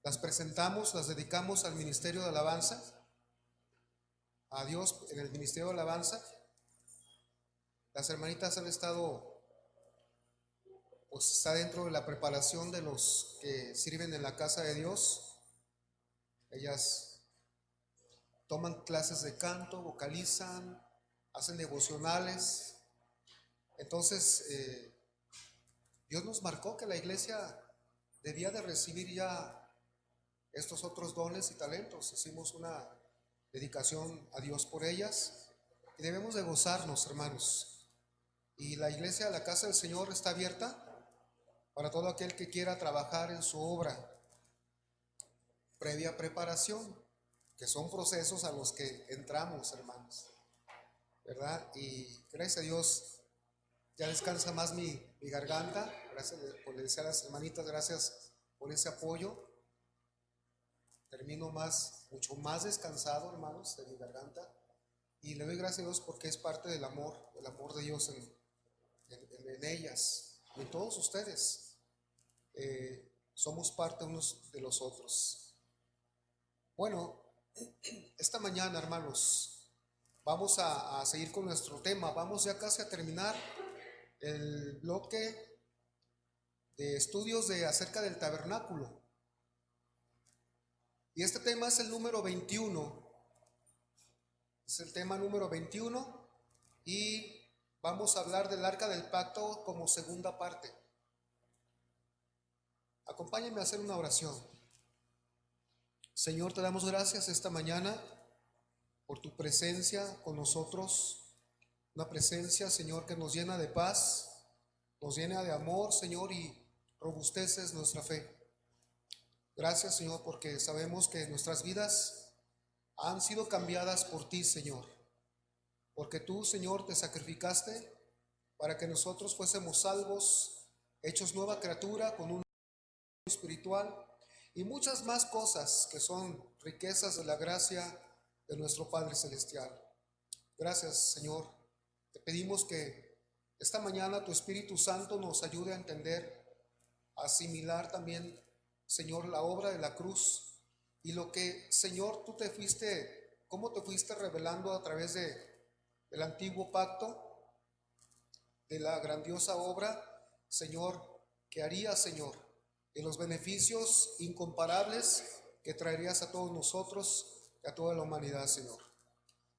Las presentamos, las dedicamos al ministerio de alabanza, a Dios en el ministerio de alabanza. Las hermanitas han estado, pues está dentro de la preparación de los que sirven en la casa de Dios. Ellas toman clases de canto, vocalizan, hacen devocionales. Entonces, Dios nos marcó que la iglesia debía de recibir ya estos otros dones y talentos. Hicimos una dedicación a Dios por ellas y debemos de gozarnos, hermanos. Y la iglesia, la casa del Señor, está abierta para todo aquel que quiera trabajar en su obra, previa preparación, que son procesos a los que entramos, hermanos, ¿verdad? Y gracias a Dios ya descansa más mi garganta. Gracias por decir a las hermanitas, gracias por ese apoyo. Termino mucho más descansado, hermanos, de mi garganta. Y le doy gracias a Dios porque es parte del amor de Dios en ellas y en todos ustedes. Somos parte unos de los otros. Bueno, esta mañana, hermanos, vamos a seguir con nuestro tema. Vamos ya casi a terminar el bloque de estudios acerca del tabernáculo. Y este tema es el número 21. Es el tema número 21 y vamos a hablar del arca del pacto como segunda parte. Acompáñenme a hacer una oración. Señor, te damos gracias esta mañana por tu presencia con nosotros. Una presencia, Señor, que nos llena de paz, nos llena de amor, Señor, y robusteces nuestra fe. Gracias, Señor, porque sabemos que nuestras vidas han sido cambiadas por ti, Señor. Porque tú, Señor, te sacrificaste para que nosotros fuésemos salvos, hechos nueva criatura, con un espiritual y muchas más cosas que son riquezas de la gracia de nuestro Padre Celestial. Gracias, Señor. Te pedimos que esta mañana tu Espíritu Santo nos ayude a entender, a asimilar también, Señor, la obra de la cruz y lo que, Señor, cómo te fuiste revelando a través del antiguo pacto, de la grandiosa obra, Señor, que harías, Señor, y los beneficios incomparables que traerías a todos nosotros y a toda la humanidad, Señor.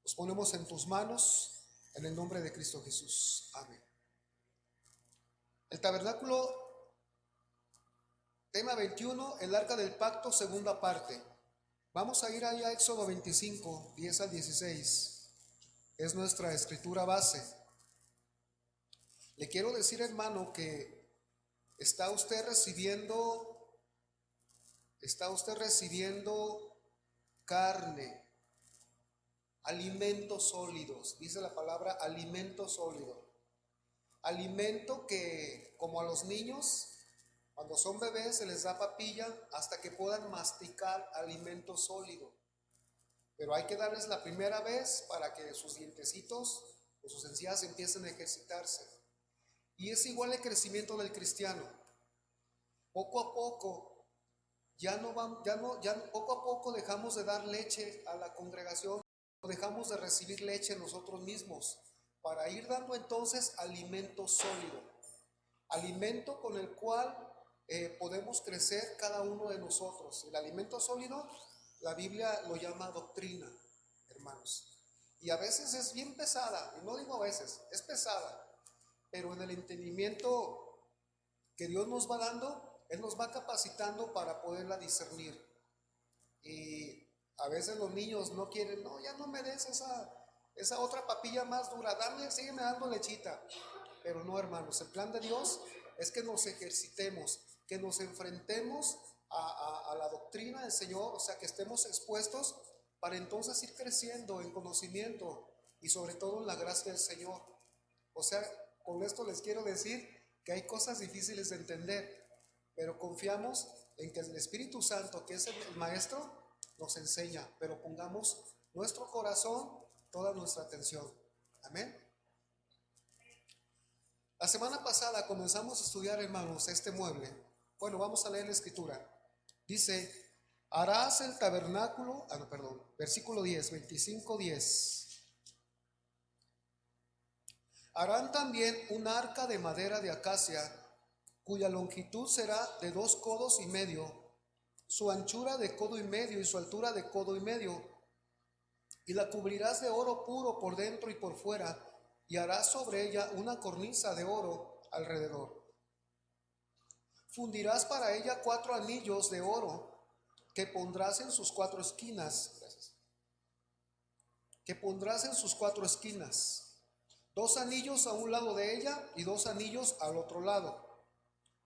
Nos ponemos en tus manos, en el nombre de Cristo Jesús. Amén. El tabernáculo, tema 21, el arca del pacto, segunda parte. Vamos a ir ahí a Éxodo 25, 10 al 16. Es nuestra escritura base. Le quiero decir, hermano, que está usted recibiendo carne, alimentos sólidos. Dice la palabra alimento sólido. Alimento que, como a los niños, cuando son bebés se les da papilla hasta que puedan masticar alimento sólido. Pero hay que darles la primera vez para que sus dientecitos o sus encías empiecen a ejercitarse. Y es igual el crecimiento del cristiano. Poco a poco, poco a poco dejamos de dar leche a la congregación, dejamos de recibir leche nosotros mismos, para ir dando entonces alimento sólido, alimento con el cual podemos crecer cada uno de nosotros. El alimento sólido, la Biblia lo llama doctrina, hermanos. Y a veces es bien pesada, y no digo a veces, es pesada, pero en el entendimiento que Dios nos va dando, Él nos va capacitando para poderla discernir. Y a veces los niños no quieren, no, ya no me des esa otra papilla más dura, sígueme dando lechita. Pero no, hermanos, el plan de Dios es que nos ejercitemos, que nos enfrentemos a la doctrina del Señor, o sea, que estemos expuestos para entonces ir creciendo en conocimiento y sobre todo en la gracia del Señor. O sea, con esto les quiero decir que hay cosas difíciles de entender, pero confiamos en que el Espíritu Santo, que es el Maestro, nos enseña, pero pongamos nuestro corazón, toda nuestra atención. Amén. La semana pasada comenzamos a estudiar, hermanos, este mueble. Bueno, vamos a leer la escritura. Dice Harás el tabernáculo, no, perdón, versículo 10, 25:10. Harán también un arca de madera de acacia, cuya longitud será de 2 codos y medio, su anchura de codo y medio y su altura de codo y medio, y la cubrirás de oro puro por dentro y por fuera, y harás sobre ella una cornisa de oro alrededor. Fundirás para ella 4 anillos de oro que pondrás en sus 4 esquinas, que pondrás en sus 4 esquinas, 2 anillos a un lado de ella y 2 anillos al otro lado.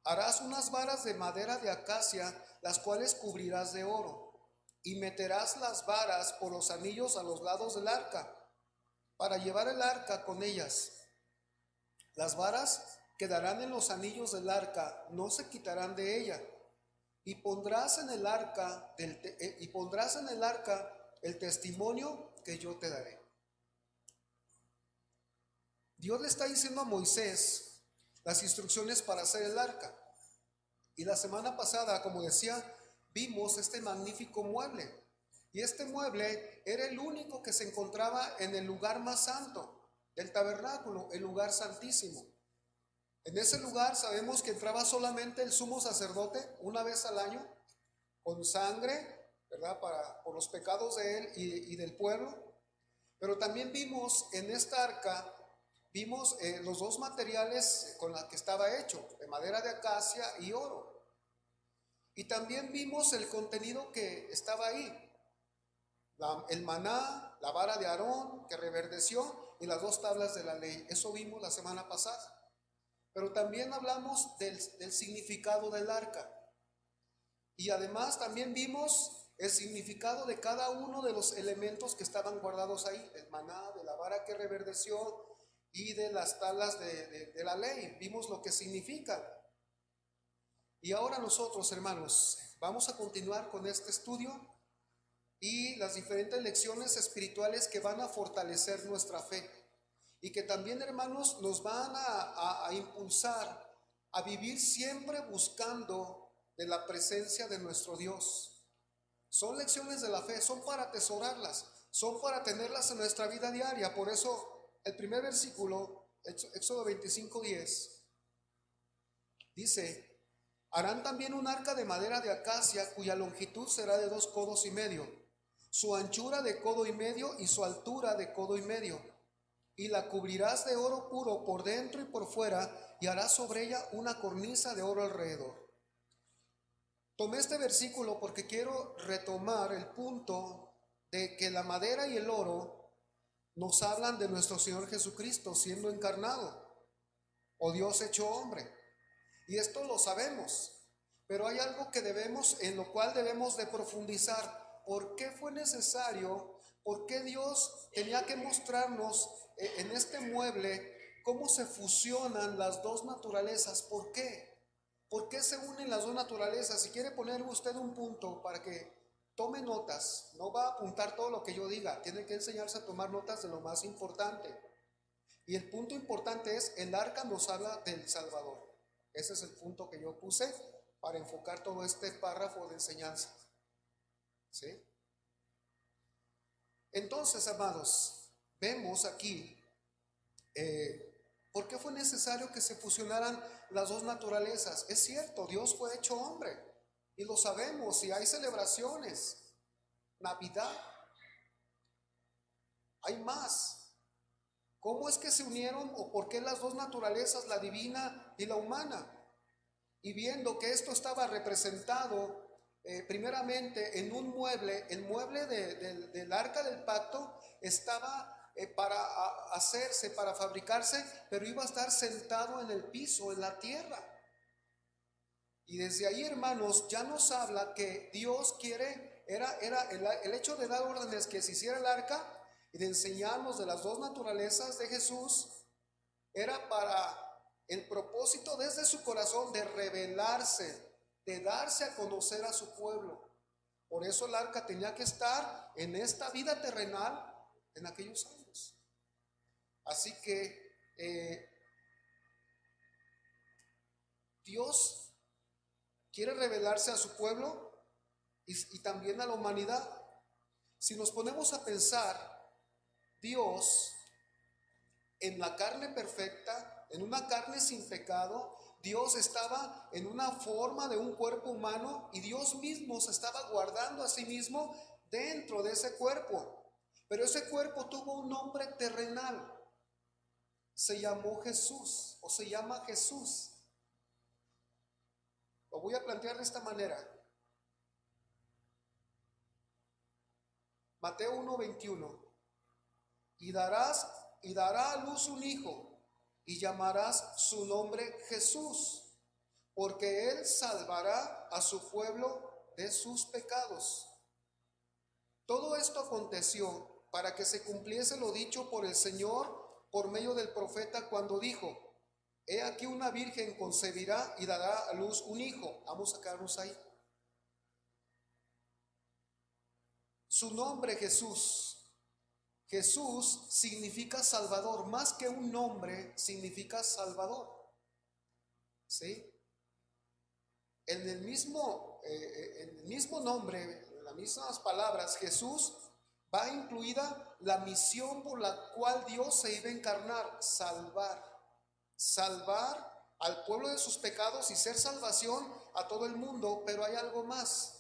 Harás unas varas de madera de acacia, las cuales cubrirás de oro, y meterás las varas por los anillos a los lados del arca, para llevar el arca con ellas. Las varas quedarán en los anillos del arca, no se quitarán de ella. Y pondrás en el arca el testimonio que yo te daré. Dios le está diciendo a Moisés las instrucciones para hacer el arca. Y la semana pasada, como decía, vimos este magnífico mueble. Y este mueble era el único que se encontraba en el lugar más santo del tabernáculo, el lugar santísimo. En ese lugar sabemos que entraba solamente el sumo sacerdote una vez al año, con sangre, ¿verdad? Por los pecados de él y del pueblo. Pero también vimos en esta arca, vimos los dos materiales con los que estaba hecho, de madera de acacia y oro. Y también vimos el contenido que estaba ahí, el maná, la vara de Aarón que reverdeció y las 2 tablas de la ley. Eso vimos la semana pasada. Pero también hablamos del significado del arca. Y además también vimos el significado de cada uno de los elementos que estaban guardados ahí, del maná, de la vara que reverdeció y de las tablas de la ley. Vimos lo que significan. Y ahora nosotros, hermanos, vamos a continuar con este estudio y las diferentes lecciones espirituales que van a fortalecer nuestra fe y que también, hermanos, nos van a impulsar a vivir siempre buscando de la presencia de nuestro Dios. Son lecciones de la fe, son para atesorarlas, son para tenerlas en nuestra vida diaria. Por eso el primer versículo, Éxodo 25:10, dice: harán también un arca de madera de acacia, cuya longitud será de 2 codos y medio, su anchura de codo y medio y su altura de codo y medio, y la cubrirás de oro puro por dentro y por fuera, y harás sobre ella una cornisa de oro alrededor. Tomé este versículo porque quiero retomar el punto de que la madera y el oro nos hablan de nuestro Señor Jesucristo siendo encarnado, o Dios hecho hombre. Y esto lo sabemos, pero hay algo en lo cual debemos de profundizar. ¿Por qué fue necesario? ¿Por qué Dios tenía que mostrarnos en este mueble cómo se fusionan las dos naturalezas? ¿Por qué? ¿Por qué se unen las dos naturalezas? Si quiere poner usted un punto para que tome notas, no va a apuntar todo lo que yo diga, tiene que enseñarse a tomar notas de lo más importante. Y el punto importante es: el arca nos habla del Salvador. Ese es el punto que yo puse para enfocar todo este párrafo de enseñanza. ¿Sí? Entonces, amados, vemos aquí ¿por qué fue necesario que se fusionaran las dos naturalezas? Es cierto, Dios fue hecho hombre y lo sabemos, y hay celebraciones, Navidad, hay más. ¿Cómo es que se unieron o por qué las dos naturalezas, la divina y la humana? Y viendo que esto estaba representado primeramente en un mueble, el mueble del arca del pacto estaba para hacerse, para fabricarse, pero iba a estar sentado en el piso, en la tierra. Y desde ahí, hermanos, ya nos habla que Dios quiere, era el hecho de dar órdenes que se hiciera el arca y de enseñarnos de las dos naturalezas de Jesús, era para el propósito desde su corazón de revelarse, de darse a conocer a su pueblo. Por eso el arca tenía que estar en esta vida terrenal en aquellos años. Así que Dios quiere revelarse a su pueblo y también a la humanidad. Si nos ponemos a pensar, Dios en la carne perfecta, en una carne sin pecado, Dios estaba en una forma de un cuerpo humano y Dios mismo se estaba guardando a sí mismo dentro de ese cuerpo. Pero ese cuerpo tuvo un nombre terrenal. Se llamó Jesús o se llama Jesús. Lo voy a plantear de esta manera. Mateo 1:21. Y dará a luz un hijo, y llamarás su nombre Jesús, porque él salvará a su pueblo de sus pecados. Todo esto aconteció para que se cumpliese lo dicho por el Señor por medio del profeta cuando dijo: He aquí una virgen concebirá y dará a luz un hijo. Vamos a quedarnos ahí. Su nombre Jesús. Jesús significa Salvador, más que un nombre, significa Salvador. ¿Sí? En el mismo nombre, en las mismas palabras, Jesús va incluida la misión por la cual Dios se iba a encarnar: salvar al pueblo de sus pecados y ser salvación a todo el mundo. Pero hay algo más.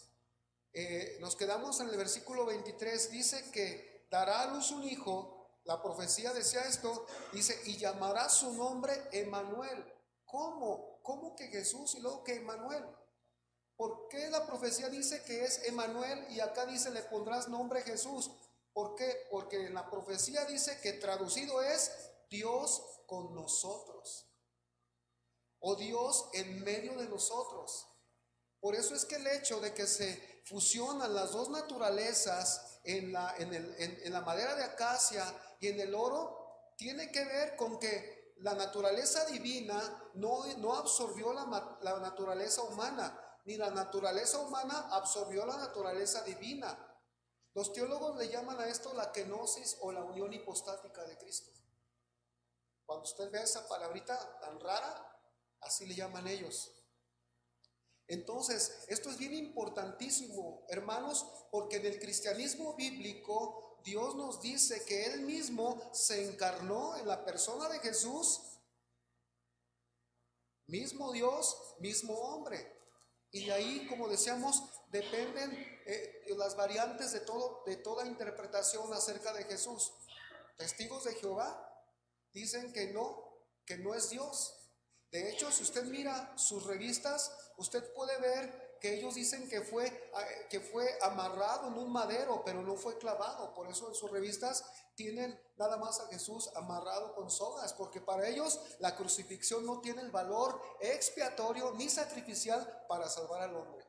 Nos quedamos en el versículo 23, dice que dará a luz un hijo. La profecía decía esto, dice: y llamará su nombre Emmanuel. ¿Cómo? ¿Cómo que Jesús y luego que Emmanuel? ¿Por qué la profecía dice que es Emmanuel y acá dice le pondrás nombre Jesús? ¿Por qué? Porque en la profecía dice que traducido es Dios con nosotros, o Dios en medio de nosotros. Por eso es que el hecho de que se fusionan las dos naturalezas en la madera de acacia y en el oro, tiene que ver con que la naturaleza divina no absorbió la naturaleza humana, ni la naturaleza humana absorbió la naturaleza divina. Los teólogos le llaman a esto la kenosis o la unión hipostática de Cristo. Cuando usted ve esa palabrita tan rara, así le llaman ellos. Entonces, esto es bien importantísimo, hermanos, porque en el cristianismo bíblico Dios nos dice que Él mismo se encarnó en la persona de Jesús, mismo Dios, mismo hombre. Y de ahí, como decíamos, dependen las variantes de toda interpretación acerca de Jesús. Testigos de Jehová dicen que no es Dios. De hecho, si usted mira sus revistas, usted puede ver que ellos dicen que fue amarrado en un madero, pero no fue clavado. Por eso en sus revistas tienen nada más a Jesús amarrado con sogas, porque para ellos la crucifixión no tiene el valor expiatorio ni sacrificial para salvar al hombre.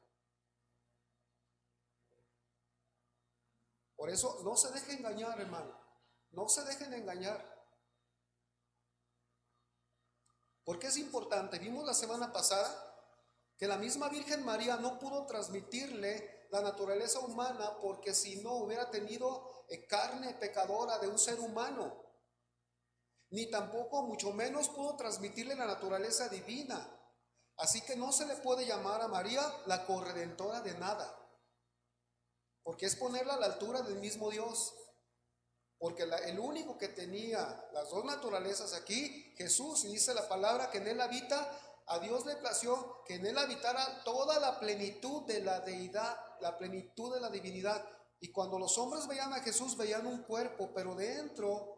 Por eso no se dejen engañar, hermano. No se dejen engañar. Porque es importante. Vimos la semana pasada que la misma Virgen María no pudo transmitirle la naturaleza humana, porque si no hubiera tenido carne pecadora de un ser humano, ni tampoco, mucho menos, pudo transmitirle la naturaleza divina. Así que no se le puede llamar a María la corredentora de nada, porque es ponerla a la altura del mismo Dios. Porque el único que tenía las dos naturalezas aquí, Jesús, y dice la palabra que en él habita, a Dios le plació que en él habitara toda la plenitud de la deidad, la plenitud de la divinidad. Y cuando los hombres veían a Jesús, veían un cuerpo, pero dentro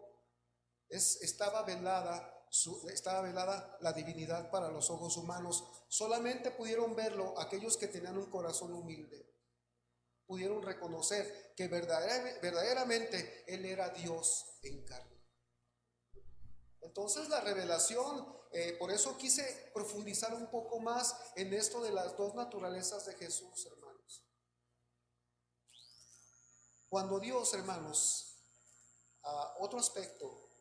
estaba velada la divinidad para los ojos humanos. Solamente pudieron verlo aquellos que tenían un corazón humilde. Pudieron reconocer que verdaderamente Él era Dios en carne. Entonces la revelación, por eso quise profundizar un poco más en esto de las dos naturalezas de Jesús, hermanos. Cuando Dios, hermanos, otro aspecto,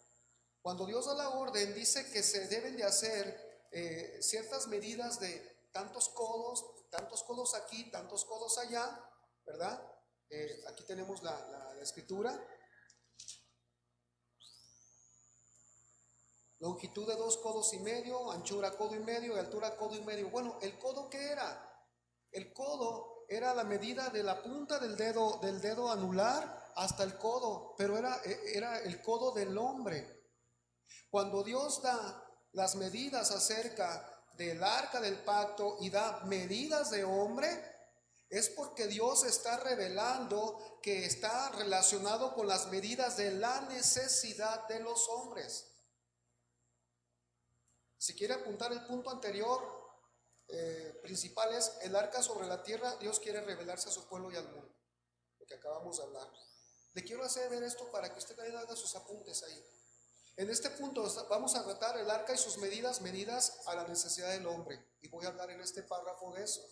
cuando Dios da la orden, dice que se deben de hacer ciertas medidas de tantos codos aquí, tantos codos allá, ¿verdad? Aquí tenemos la escritura. Longitud de 2 codos y medio, anchura codo y medio y altura codo y medio. Bueno, ¿el codo qué era? El codo era la medida de la punta del dedo anular hasta el codo, pero era el codo del hombre. Cuando Dios da las medidas acerca del arca del pacto y da medidas de hombre, es porque Dios está revelando que está relacionado con las medidas de la necesidad de los hombres. Si quiere apuntar el punto anterior, principal es el arca sobre la tierra. Dios quiere revelarse a su pueblo y al mundo, lo que acabamos de hablar. Le quiero hacer ver esto para que usted haga sus apuntes ahí. En este punto vamos a tratar el arca y sus medidas a la necesidad del hombre, y voy a hablar en este párrafo de eso.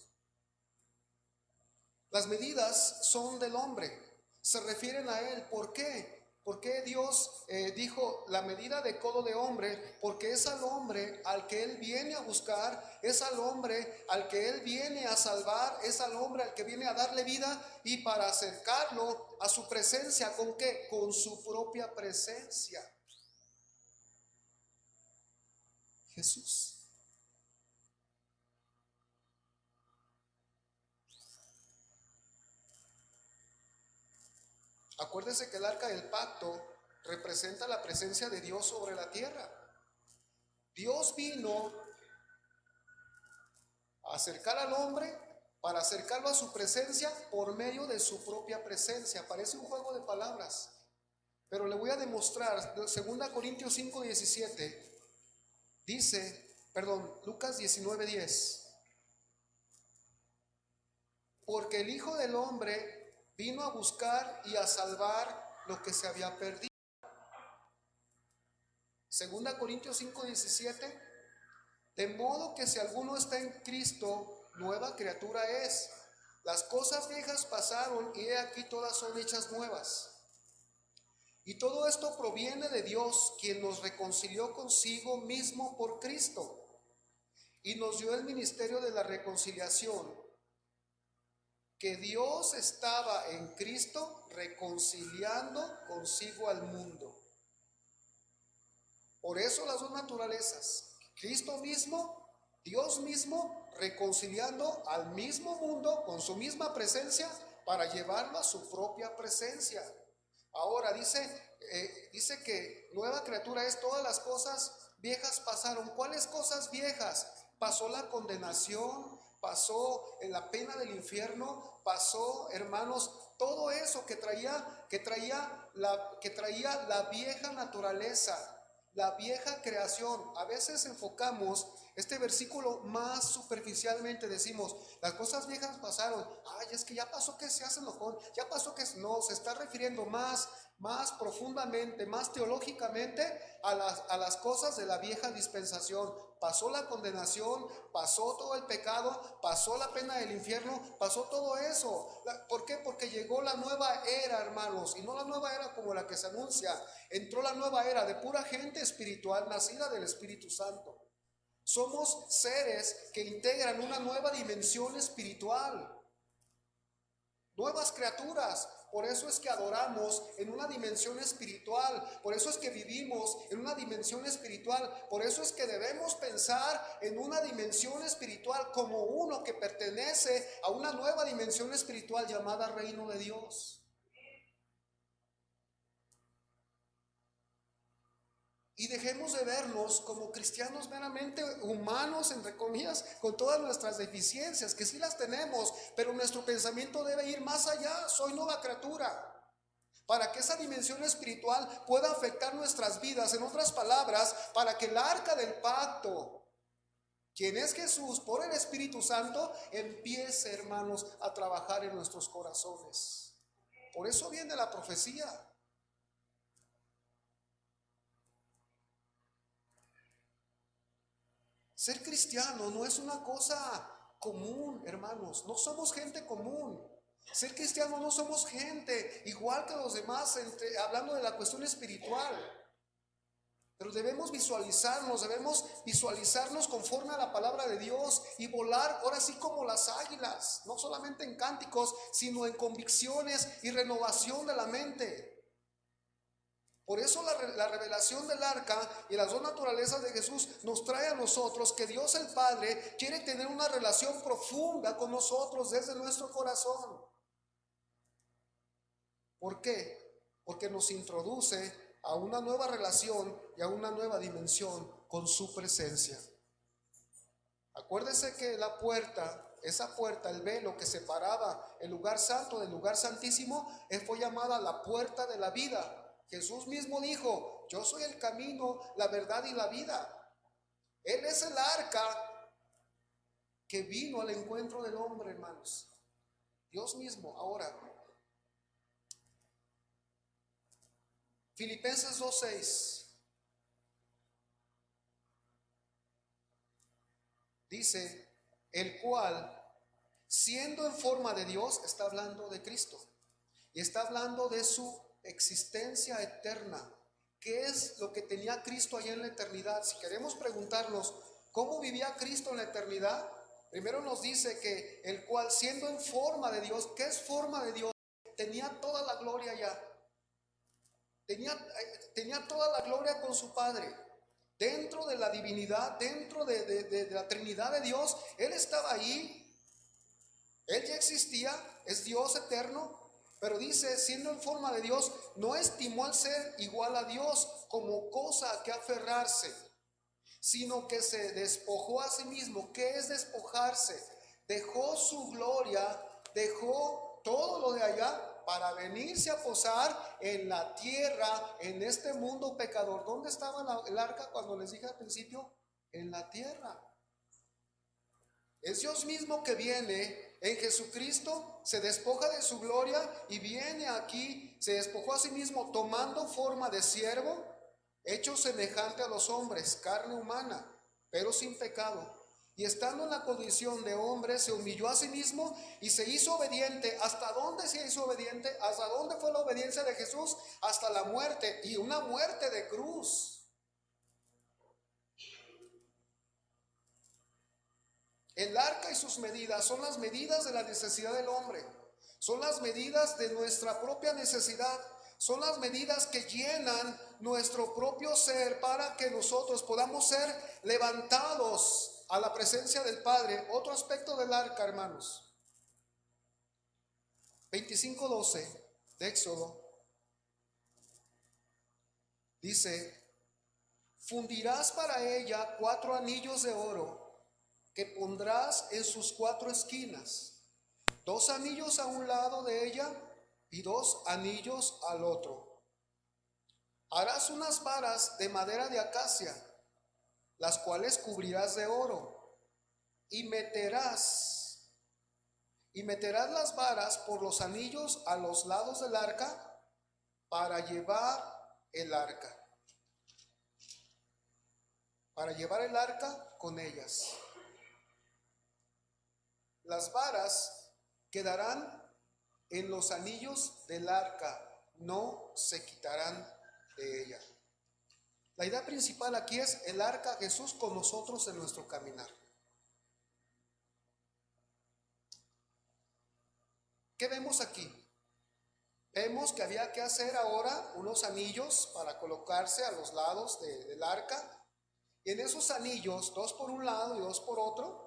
Las medidas son del hombre, se refieren a él. ¿Por qué? ¿Por qué Dios dijo la medida de codo de hombre? Porque es al hombre al que Él viene a buscar, es al hombre al que Él viene a salvar, es al hombre al que viene a darle vida, y para acercarlo a su presencia, ¿con qué? Con su propia presencia. Jesús. Acuérdese que el arca del pacto representa la presencia de Dios sobre la tierra. Dios vino a acercar al hombre para acercarlo a su presencia por medio de su propia presencia. Parece un juego de palabras, pero le voy a demostrar. 2 Corintios 5:17 dice, Lucas 19:10. Porque el Hijo del Hombre vino a buscar y a salvar lo que se había perdido. 2 Corintios 5:17. De modo que si alguno está en Cristo, nueva criatura es. Las cosas viejas pasaron y he aquí todas son hechas nuevas. Y todo esto proviene de Dios, quien nos reconcilió consigo mismo por Cristo y nos dio el ministerio de la reconciliación. Que Dios estaba en Cristo reconciliando consigo al mundo. Por eso las dos naturalezas, Cristo mismo, Dios mismo, reconciliando al mismo mundo con su misma presencia para llevarlo a su propia presencia. Ahora dice que nueva criatura es, todas las cosas viejas pasaron. ¿Cuáles cosas viejas? Pasó la condenación, pasó en la pena del infierno, pasó, hermanos, todo eso que traía la vieja naturaleza, la vieja creación. A veces enfocamos este versículo más superficialmente, decimos, las cosas viejas pasaron, ay, es que ya pasó que se hacen enojón, ya pasó que no, se está refiriendo más profundamente, más teológicamente a las cosas de la vieja dispensación. Pasó la condenación, pasó todo el pecado, pasó la pena del infierno, pasó todo eso. ¿Por qué? Porque llegó la nueva era, hermanos, y no la nueva era como la que se anuncia. Entró la nueva era de pura gente espiritual, nacida del Espíritu Santo. Somos seres que integran una nueva dimensión espiritual, nuevas criaturas. Por eso es que adoramos en una dimensión espiritual, por eso es que vivimos en una dimensión espiritual, por eso es que debemos pensar en una dimensión espiritual como uno que pertenece a una nueva dimensión espiritual llamada Reino de Dios. Y dejemos de vernos como cristianos meramente humanos, entre comillas, con todas nuestras deficiencias, que sí las tenemos, pero nuestro pensamiento debe ir más allá. Soy nueva criatura. Para que esa dimensión espiritual pueda afectar nuestras vidas, en otras palabras, para que el arca del pacto, quien es Jesús, por el Espíritu Santo, empiece, hermanos, a trabajar en nuestros corazones. Por eso viene la profecía. Ser cristiano no es una cosa común, hermanos. No somos gente común. Ser cristiano no somos gente igual que los demás, hablando de la cuestión espiritual. Pero debemos visualizarnos conforme a la palabra de Dios y volar ahora sí como las águilas, no solamente en cánticos, sino en convicciones y renovación de la mente. Por eso la revelación del arca y las dos naturalezas de Jesús nos trae a nosotros que Dios el Padre quiere tener una relación profunda con nosotros desde nuestro corazón. ¿Por qué? Porque nos introduce a una nueva relación y a una nueva dimensión con su presencia. Acuérdese que la puerta, esa puerta, el velo que separaba el lugar santo del lugar santísimo, fue llamada la puerta de la vida. Jesús mismo dijo: yo soy el camino, la verdad y la vida. Él es el arca que vino al encuentro del hombre, hermanos. Dios mismo. Ahora, Filipenses 2:6 dice: el cual, siendo en forma de Dios, está hablando de Cristo y está hablando de su existencia eterna. ¿Qué es lo que tenía Cristo allá en la eternidad? Si queremos preguntarnos cómo vivía Cristo en la eternidad, primero nos dice que el cual, siendo en forma de Dios, ¿qué es forma de Dios? Tenía toda la gloria ya. Tenía toda la gloria con su Padre. Dentro de la divinidad, dentro de la Trinidad de Dios, Él estaba ahí. Él ya existía, es Dios eterno. Pero dice, siendo en forma de Dios, no estimó el ser igual a Dios como cosa a que aferrarse, sino que se despojó a sí mismo. ¿Qué es despojarse? Dejó su gloria, dejó todo lo de allá para venirse a posar en la tierra, en este mundo pecador. ¿Dónde estaba el arca cuando les dije al principio? En la tierra. Es Dios mismo que viene en Jesucristo, se despoja de su gloria y viene aquí, se despojó a sí mismo tomando forma de siervo, hecho semejante a los hombres, carne humana, pero sin pecado. Y estando en la condición de hombre, se humilló a sí mismo y se hizo obediente. ¿Hasta dónde se hizo obediente? ¿Hasta dónde fue la obediencia de Jesús? Hasta la muerte, y una muerte de cruz. El arca y sus medidas son las medidas de la necesidad del hombre, son las medidas de nuestra propia necesidad, son las medidas que llenan nuestro propio ser para que nosotros podamos ser levantados a la presencia del Padre. Otro aspecto del arca, hermanos. 25:12 de Éxodo dice: fundirás para ella 4 anillos de oro que pondrás en sus 4 esquinas, 2 anillos a un lado de ella y 2 anillos al otro. Harás unas varas de madera de acacia, las cuales cubrirás de oro, y meterás las varas por los anillos a los lados del arca para llevar el arca. Para llevar el arca con ellas. Las varas quedarán en los anillos del arca, no se quitarán de ella. La idea principal aquí es el arca, Jesús con nosotros en nuestro caminar. ¿Qué vemos aquí? Vemos que había que hacer ahora unos anillos para colocarse a los lados del arca. Y en esos anillos, 2 por un lado y 2 por otro,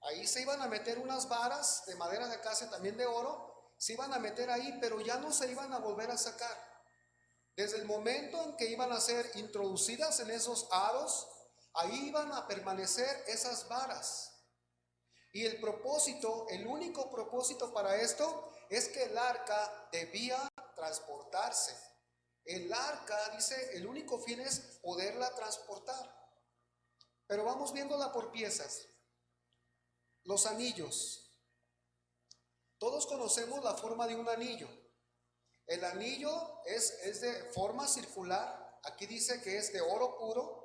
ahí se iban a meter unas varas de madera de acacia, también de oro, se iban a meter ahí, pero ya no se iban a volver a sacar. Desde el momento en que iban a ser introducidas en esos aros, ahí iban a permanecer esas varas. Y el propósito, el único propósito para esto, es que el arca debía transportarse. El arca, dice, el único fin es poderla transportar. Pero vamos viéndola por piezas. Los anillos. Todos conocemos la forma de un anillo. El anillo es de forma circular. Aquí dice que es de oro puro.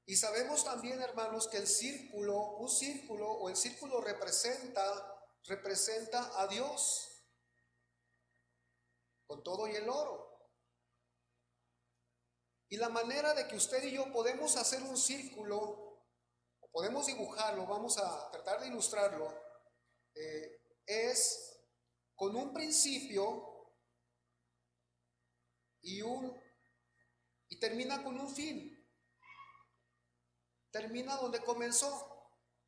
Y sabemos también, hermanos, que un círculo representa a Dios con todo y el oro. Y la manera de que usted y yo podemos hacer un círculo, o podemos dibujarlo, vamos a tratar de ilustrarlo, es con un principio y, y termina con un fin. Termina donde comenzó.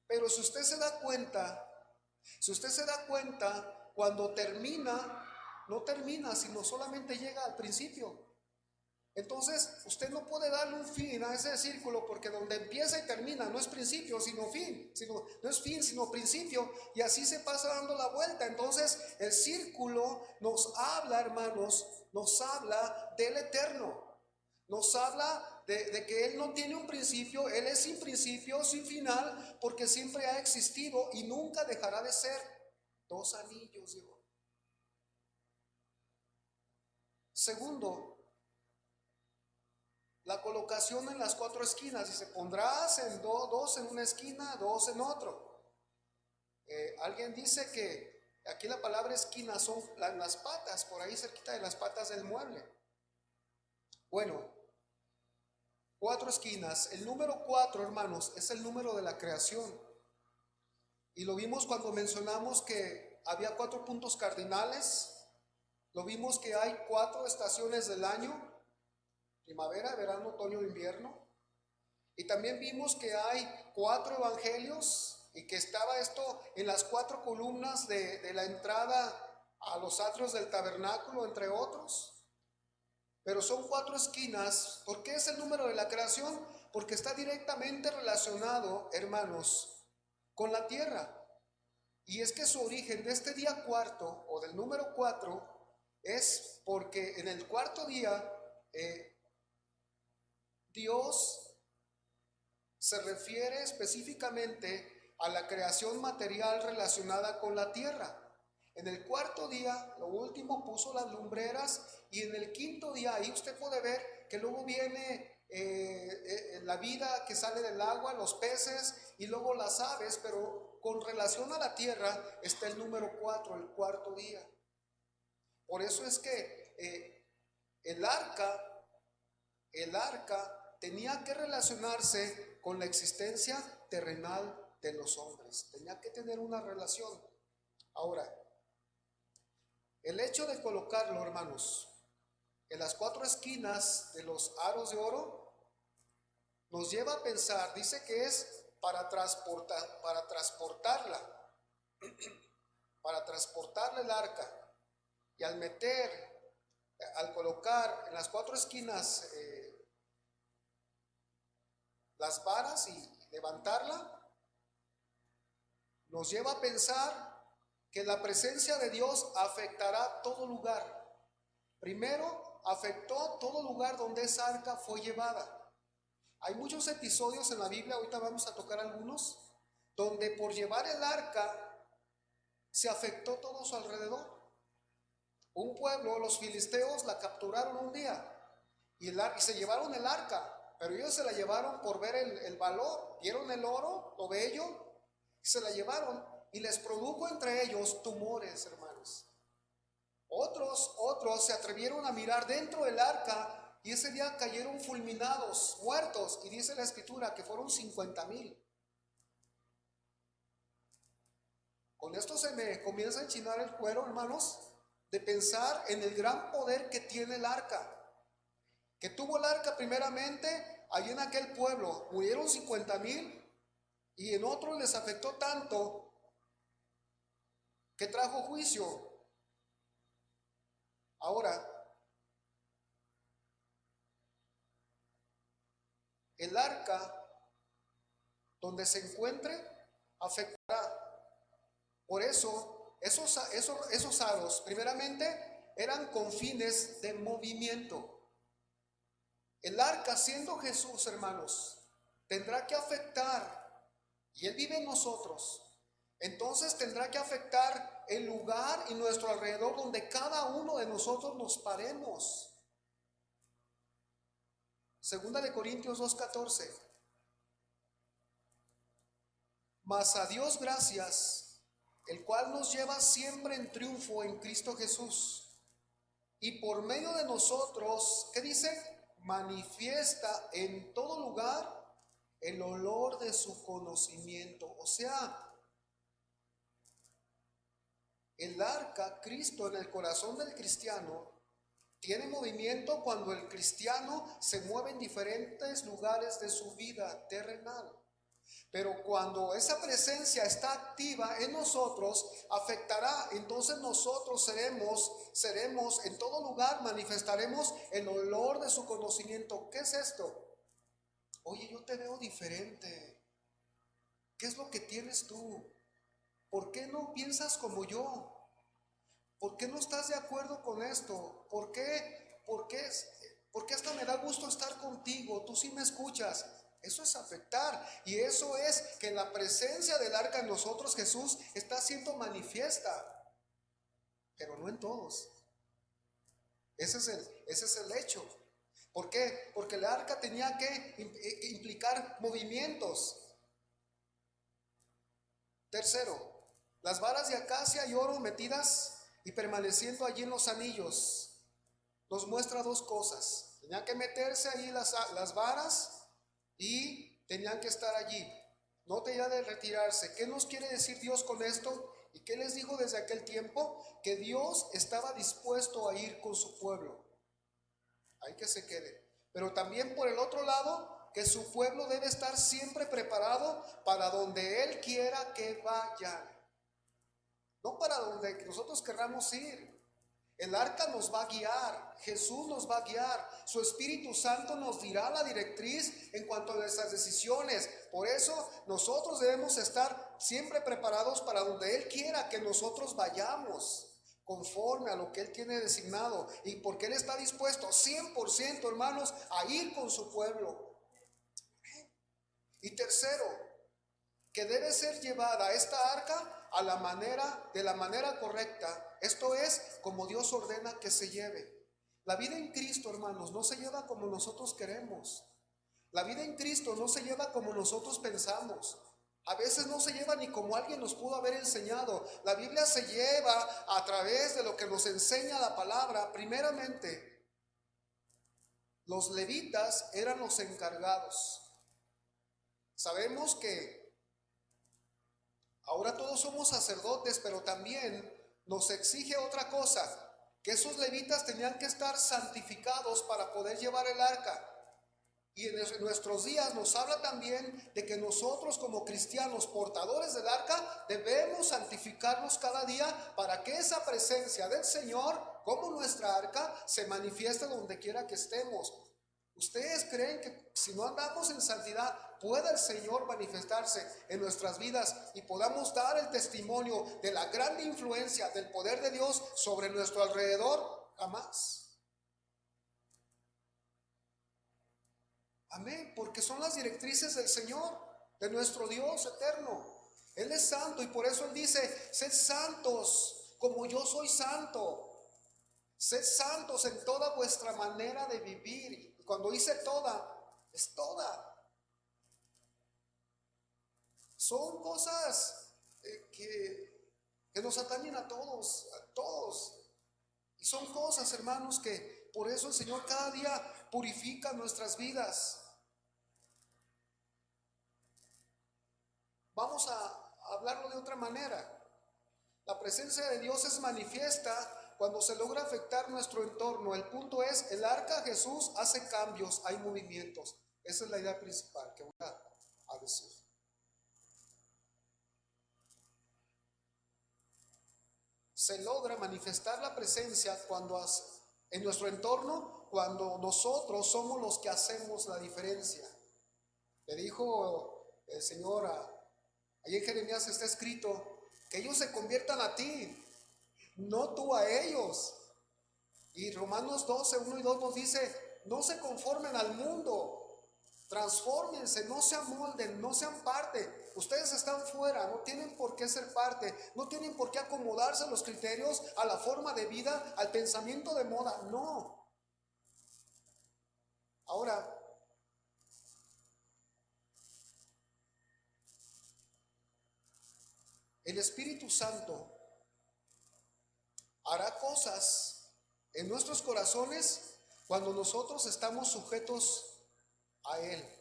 Pero si usted se da cuenta, cuando termina, no termina, sino solamente llega al principio. Entonces, usted no puede darle un fin a ese círculo, porque donde empieza y termina no es principio, sino fin, no es fin, sino principio, y así se pasa dando la vuelta. Entonces, el círculo nos habla, hermanos, nos habla del eterno, nos habla de que Él no tiene un principio, Él es sin principio, sin final, porque siempre ha existido y nunca dejará de ser. Dos anillos, digo. Segundo, la colocación en las cuatro esquinas. Dice, pondrás en dos en una esquina, dos en otro. Alguien dice que aquí la palabra esquina son las patas, por ahí cerquita de las patas del mueble. Bueno, cuatro esquinas. El número 4, hermanos, es el número de la creación. Y lo vimos cuando mencionamos que había 4 puntos cardinales. Lo vimos que hay 4 estaciones del año: primavera, verano, otoño, invierno. Y también vimos que hay 4 evangelios y que estaba esto en las 4 columnas de la entrada a los atrios del tabernáculo, entre otros. Pero son 4 esquinas. ¿Por qué es el número de la creación? Porque está directamente relacionado, hermanos, con la tierra. Y es que su origen de este día cuarto o del número 4 es porque en el cuarto día Dios se refiere específicamente a la creación material relacionada con la tierra. En el cuarto día, lo último, puso las lumbreras, y en el quinto día, ahí usted puede ver que luego viene la vida que sale del agua, los peces y luego las aves, pero con relación a la tierra está el número 4, el cuarto día. Por eso es que el arca tenía que relacionarse con la existencia terrenal de los hombres. Tenía que tener una relación. Ahora, el hecho de colocarlo, hermanos, en las 4 esquinas de los aros de oro, nos lleva a pensar, dice que es para transportarla el arca. Y al colocar en las 4 esquinas las varas y levantarla, nos lleva a pensar que la presencia de Dios afectará todo lugar. Primero, afectó todo lugar donde esa arca fue llevada. Hay muchos episodios en la Biblia, ahorita vamos a tocar algunos, donde por llevar el arca se afectó todo su alrededor. Un pueblo, los filisteos, la capturaron un día y se llevaron el arca. Pero ellos se la llevaron por ver el valor, vieron el oro, lo bello, se la llevaron y les produjo entre ellos tumores, hermanos. Otros se atrevieron a mirar dentro del arca y ese día cayeron fulminados, muertos, y dice la escritura que fueron 50,000. Con esto se me comienza a enchinar el cuero, hermanos, de pensar en el gran poder que tiene el arca. Que tuvo el arca primeramente allí en aquel pueblo, murieron 50,000, y en otros les afectó tanto que trajo juicio. Ahora, el arca, donde se encuentre, afectará. Por eso, esos aros, primeramente, eran con fines de movimiento. El arca, siendo Jesús, hermanos, tendrá que afectar, y Él vive en nosotros. Entonces tendrá que afectar el lugar y nuestro alrededor donde cada uno de nosotros nos paremos. Segunda de Corintios 2:14. Mas a Dios gracias, el cual nos lleva siempre en triunfo en Cristo Jesús, y por medio de nosotros, ¿qué dice? Manifiesta en todo lugar el olor de su conocimiento. O sea, el arca, Cristo en el corazón del cristiano, Tiene movimiento cuando el cristiano se mueve en diferentes lugares de su vida terrenal. Pero cuando esa presencia está activa en nosotros, afectará. Entonces nosotros seremos en todo lugar, manifestaremos el olor de su conocimiento. ¿Qué es esto? Oye, yo te veo diferente. ¿Qué es lo que tienes tú? ¿Por qué no piensas como yo? ¿Por qué no estás de acuerdo con esto? ¿Por qué? ¿Por qué hasta me da gusto estar contigo? Tú sí me escuchas. Eso es afectar, y eso es que la presencia del arca en nosotros, Jesús, está siendo manifiesta, pero no en todos. Ese es el hecho. ¿Por qué? Porque el arca tenía que implicar movimientos. Tercero, las varas de acacia y oro metidas y permaneciendo allí en los anillos, nos muestra dos cosas. Tenían que meterse ahí las varas y tenían que estar allí. No tenía de retirarse. ¿Qué nos quiere decir Dios con esto? ¿Y qué les dijo desde aquel tiempo? Que Dios estaba dispuesto a ir con su pueblo. Hay que se quede. Pero también por el otro lado, que su pueblo debe estar siempre preparado para donde Él quiera que vayan. No para donde nosotros querramos ir. El arca nos va a guiar, Jesús nos va a guiar, su Espíritu Santo nos dirá la directriz en cuanto a nuestras decisiones. Por eso nosotros debemos estar siempre preparados para donde Él quiera que nosotros vayamos, conforme a lo que Él tiene designado, y porque Él está dispuesto 100%, hermanos, a ir con su pueblo. Y tercero, que debe ser llevada esta arca de la manera correcta. Esto es como Dios ordena que se lleve. La vida en Cristo, hermanos, no se lleva como nosotros queremos. La vida en Cristo no se lleva como nosotros pensamos. A veces no se lleva ni como alguien nos pudo haber enseñado. La Biblia se lleva a través de lo que nos enseña la palabra. Primeramente, los levitas eran los encargados. Sabemos que ahora todos somos sacerdotes, pero también nos exige otra cosa, que esos levitas tenían que estar santificados para poder llevar el arca. Y en nuestros días nos habla también de que nosotros como cristianos portadores del arca debemos santificarnos cada día para que esa presencia del Señor, como nuestra arca, se manifieste donde quiera que estemos. ¿Ustedes creen que si no andamos en santidad pueda el Señor manifestarse en nuestras vidas y podamos dar el testimonio de la gran influencia del poder de Dios sobre nuestro alrededor? Jamás. Amén, porque son las directrices del Señor, de nuestro Dios eterno. Él es santo y por eso Él dice: sed santos como yo soy santo. Sed santos en toda vuestra manera de vivir. Y cuando dice toda, es toda. Son cosas que nos atañen a todos, a todos. Y son cosas, hermanos, que por eso el Señor cada día purifica nuestras vidas. Vamos a hablarlo de otra manera. La presencia de Dios es manifiesta cuando se logra afectar nuestro entorno. El punto es, el arca Jesús hace cambios, hay movimientos. Esa es la idea principal que voy a decir. Se logra manifestar la presencia en nuestro entorno, cuando nosotros somos los que hacemos la diferencia. Le dijo el Señor, ahí en Jeremías está escrito, que ellos se conviertan a ti, no tú a ellos. Y Romanos 12, 1 y 2 nos dice: no se conformen al mundo, transfórmense, no se amolden, no sean parte. Ustedes están fuera, no tienen por qué ser parte, no tienen por qué acomodarse a los criterios, a la forma de vida, al pensamiento de moda. No. Ahora, el Espíritu Santo hará cosas en nuestros corazones cuando nosotros estamos sujetos a Él.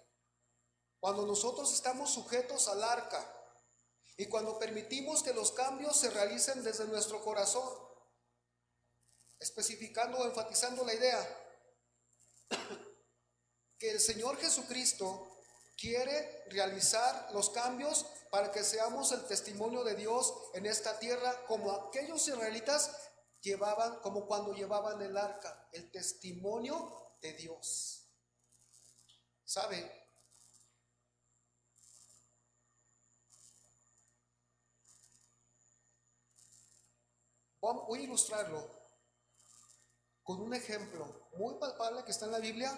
Cuando nosotros estamos sujetos al arca y cuando permitimos que los cambios se realicen desde nuestro corazón. especificando o enfatizando la idea que el Señor Jesucristo quiere realizar los cambios para que seamos el testimonio de Dios en esta tierra, como aquellos israelitas llevaban, como cuando llevaban el arca, el testimonio de Dios. ¿Sabe? Voy a ilustrarlo con un ejemplo muy palpable que está en la Biblia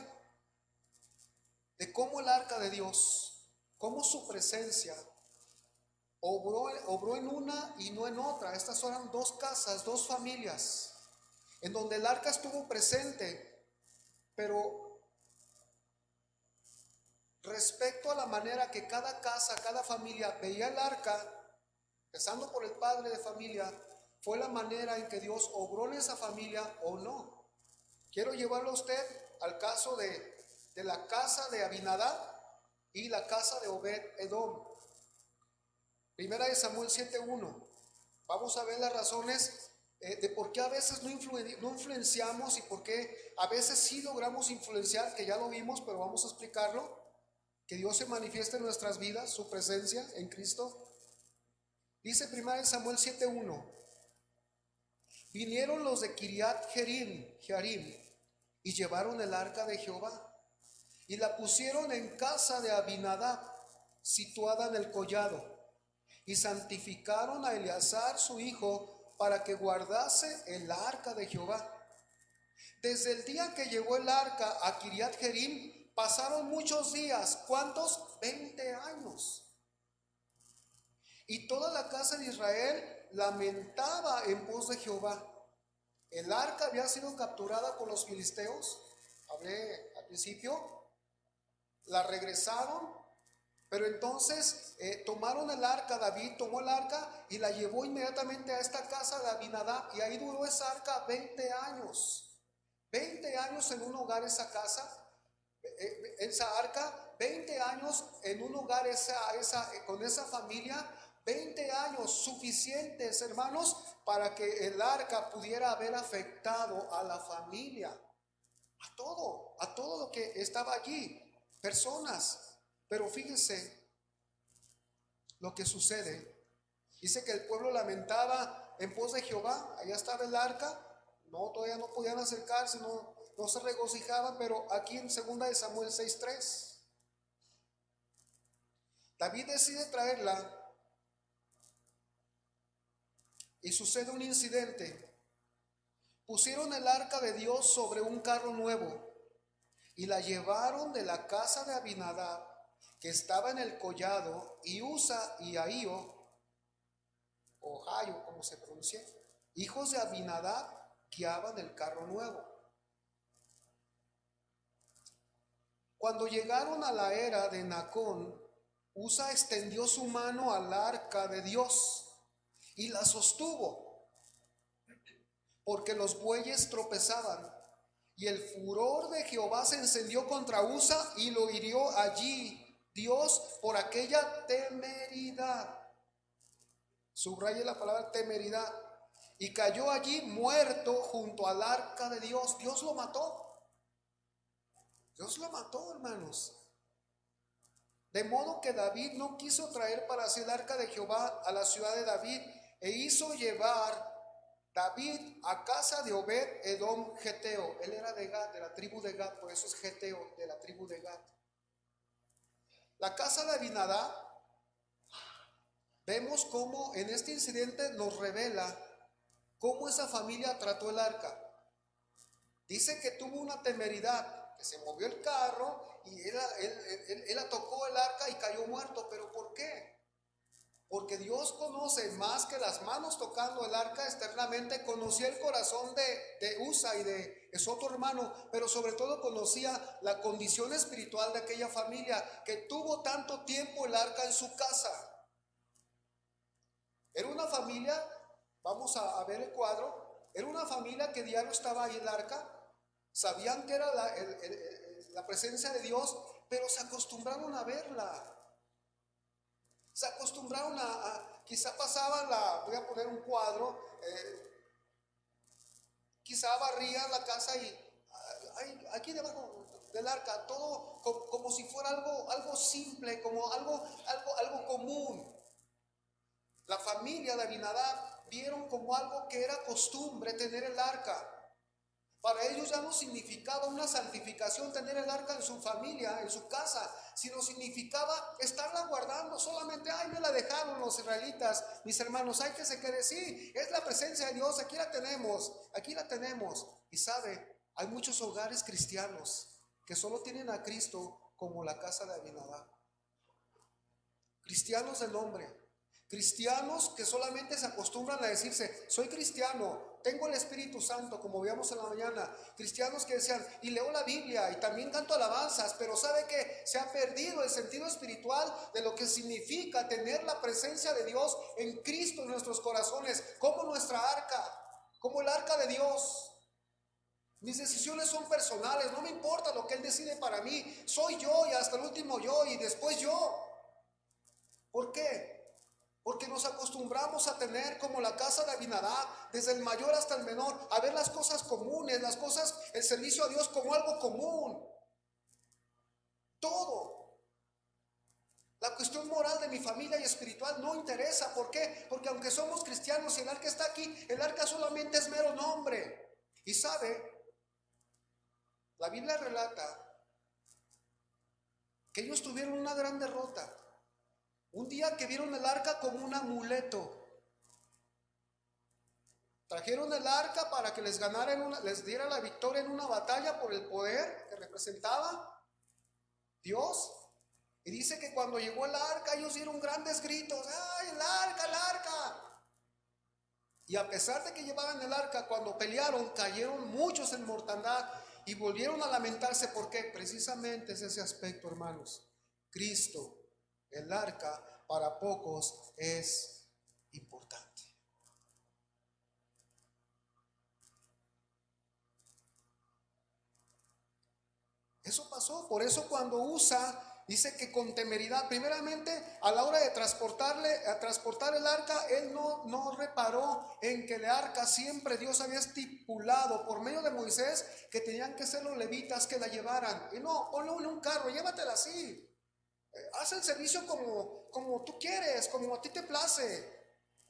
de cómo el arca de Dios, cómo su presencia obró en una y no en otra. Estas eran dos casas, dos familias, en donde el arca estuvo presente, pero respecto a la manera que cada casa, cada familia veía el arca, empezando por el padre de familia, fue la manera en que Dios obró en esa familia o no. Quiero llevarlo a usted al caso de la casa de Abinadab y la casa de Obed Edom. Primera de Samuel 7:1. Vamos a ver las razones de por qué a veces no influenciamos y por qué a veces sí logramos influenciar, que ya lo vimos, pero vamos a explicarlo. Que Dios se manifieste en nuestras vidas, su presencia en Cristo. Dice primera de Samuel 7:1. Vinieron los de Kiriat Jearim, y llevaron el arca de Jehová y la pusieron en casa de Abinadab, situada en el collado, y santificaron a Eleazar su hijo para que guardase el arca de Jehová. Desde el día que llegó el arca a Kiriat Jearim pasaron muchos días. ¿Cuántos? 20 años. Y toda la casa de Israel lamentaba en pos de Jehová. El arca había sido capturada por los filisteos, hablé al principio, la regresaron, pero entonces tomaron el arca. David tomó el arca y la llevó inmediatamente a esta casa de Abinadab, y ahí duró esa arca 20 años. 20 años en un hogar esa casa, esa arca, 20 años en un hogar con esa familia. 20 años suficientes, hermanos, para que el arca pudiera haber afectado a la familia, a todo lo que estaba allí, personas. Pero fíjense lo que sucede. Dice que el pueblo lamentaba en pos de Jehová. Allá estaba el arca. No, todavía no podían acercarse, no se regocijaban. Pero aquí en 2 de Samuel 6:3, David decide traerla. Y sucede un incidente. Pusieron el arca de Dios sobre un carro nuevo y la llevaron de la casa de Abinadab, que estaba en el collado, y Usa y Ahío, o Jayo como se pronuncia, hijos de Abinadab, guiaban el carro nuevo. Cuando llegaron a la era de Nacón, Usa extendió su mano al arca de Dios y la sostuvo, porque los bueyes tropezaban, y el furor de Jehová se encendió contra Usa y lo hirió allí Dios por aquella temeridad. Subraye la palabra temeridad. Y cayó allí muerto junto al arca de Dios. Dios lo mató. Dios lo mató, hermanos. De modo que David no quiso traer para sí el arca de Jehová a la ciudad de David, e hizo llevar David a casa de Obed Edom Geteo. Él era de Gad, de la tribu de Gad, por eso es Geteo, de la tribu de Gad. La casa de Abinadab, vemos cómo en este incidente nos revela cómo esa familia trató el arca. Dice que tuvo una temeridad, que se movió el carro y él tocó el arca y cayó muerto. ¿Pero por qué? Porque Dios conoce más que las manos tocando el arca externamente. Conocía el corazón de Usa y de su otro hermano, pero sobre todo conocía la condición espiritual de aquella familia que tuvo tanto tiempo el arca en su casa. Era una familia, vamos a ver el cuadro, era una familia que diario estaba ahí el arca. Sabían que era la presencia de Dios, pero se acostumbraron a verla. Se acostumbraron quizá pasaban voy a poner un cuadro, quizá barrías la casa y aquí debajo del arca, todo como si fuera algo simple, como algo común. La familia de Abinadab vieron como algo que era costumbre tener el arca. Para ellos ya no significaba una santificación tener el arca en su familia, en su casa, sino significaba estarla guardando. Solamente, ay, me la dejaron los israelitas, mis hermanos, hay que se quede. Sí, es la presencia de Dios, aquí la tenemos, aquí la tenemos. Y sabe, hay muchos hogares cristianos que solo tienen a Cristo como la casa de Abinadab. Cristianos de nombre. Cristianos que solamente se acostumbran a decirse, soy cristiano, tengo el Espíritu Santo, como veíamos en la mañana. Cristianos que decían, y leo la Biblia, y también canto alabanzas, pero sabe que se ha perdido el sentido espiritual de lo que significa tener la presencia de Dios en Cristo en nuestros corazones, como nuestra arca, como el arca de Dios. Mis decisiones son personales, no me importa lo que Él decide para mí, soy yo y hasta el último yo y después yo. ¿Por qué? Porque nos acostumbramos a tener como la casa de Abinadab, desde el mayor hasta el menor, a ver las cosas comunes, las cosas, el servicio a Dios como algo común. Todo. La cuestión moral de mi familia y espiritual no interesa. ¿Por qué? Porque aunque somos cristianos y el arca está aquí, el arca solamente es mero nombre. Y sabe, la Biblia relata que ellos tuvieron una gran derrota. Un día que vieron el arca como un amuleto. Trajeron el arca para que les diera la victoria en una batalla por el poder que representaba Dios. Y dice que cuando llegó el arca ellos dieron grandes gritos, ¡ay, el arca, el arca! Y a pesar de que llevaban el arca, cuando pelearon cayeron muchos en mortandad y volvieron a lamentarse. Porque precisamente es ese aspecto, hermanos. Cristo, el arca, para pocos es importante. Eso pasó. Por eso cuando Usa dice que con temeridad, primeramente a la hora de transportar el arca, él no reparó en que el arca siempre Dios había estipulado por medio de Moisés que tenían que ser los levitas que la llevaran. Y no, ponlo en un carro, llévatela así. Haz el servicio como tú quieres, como a ti te place.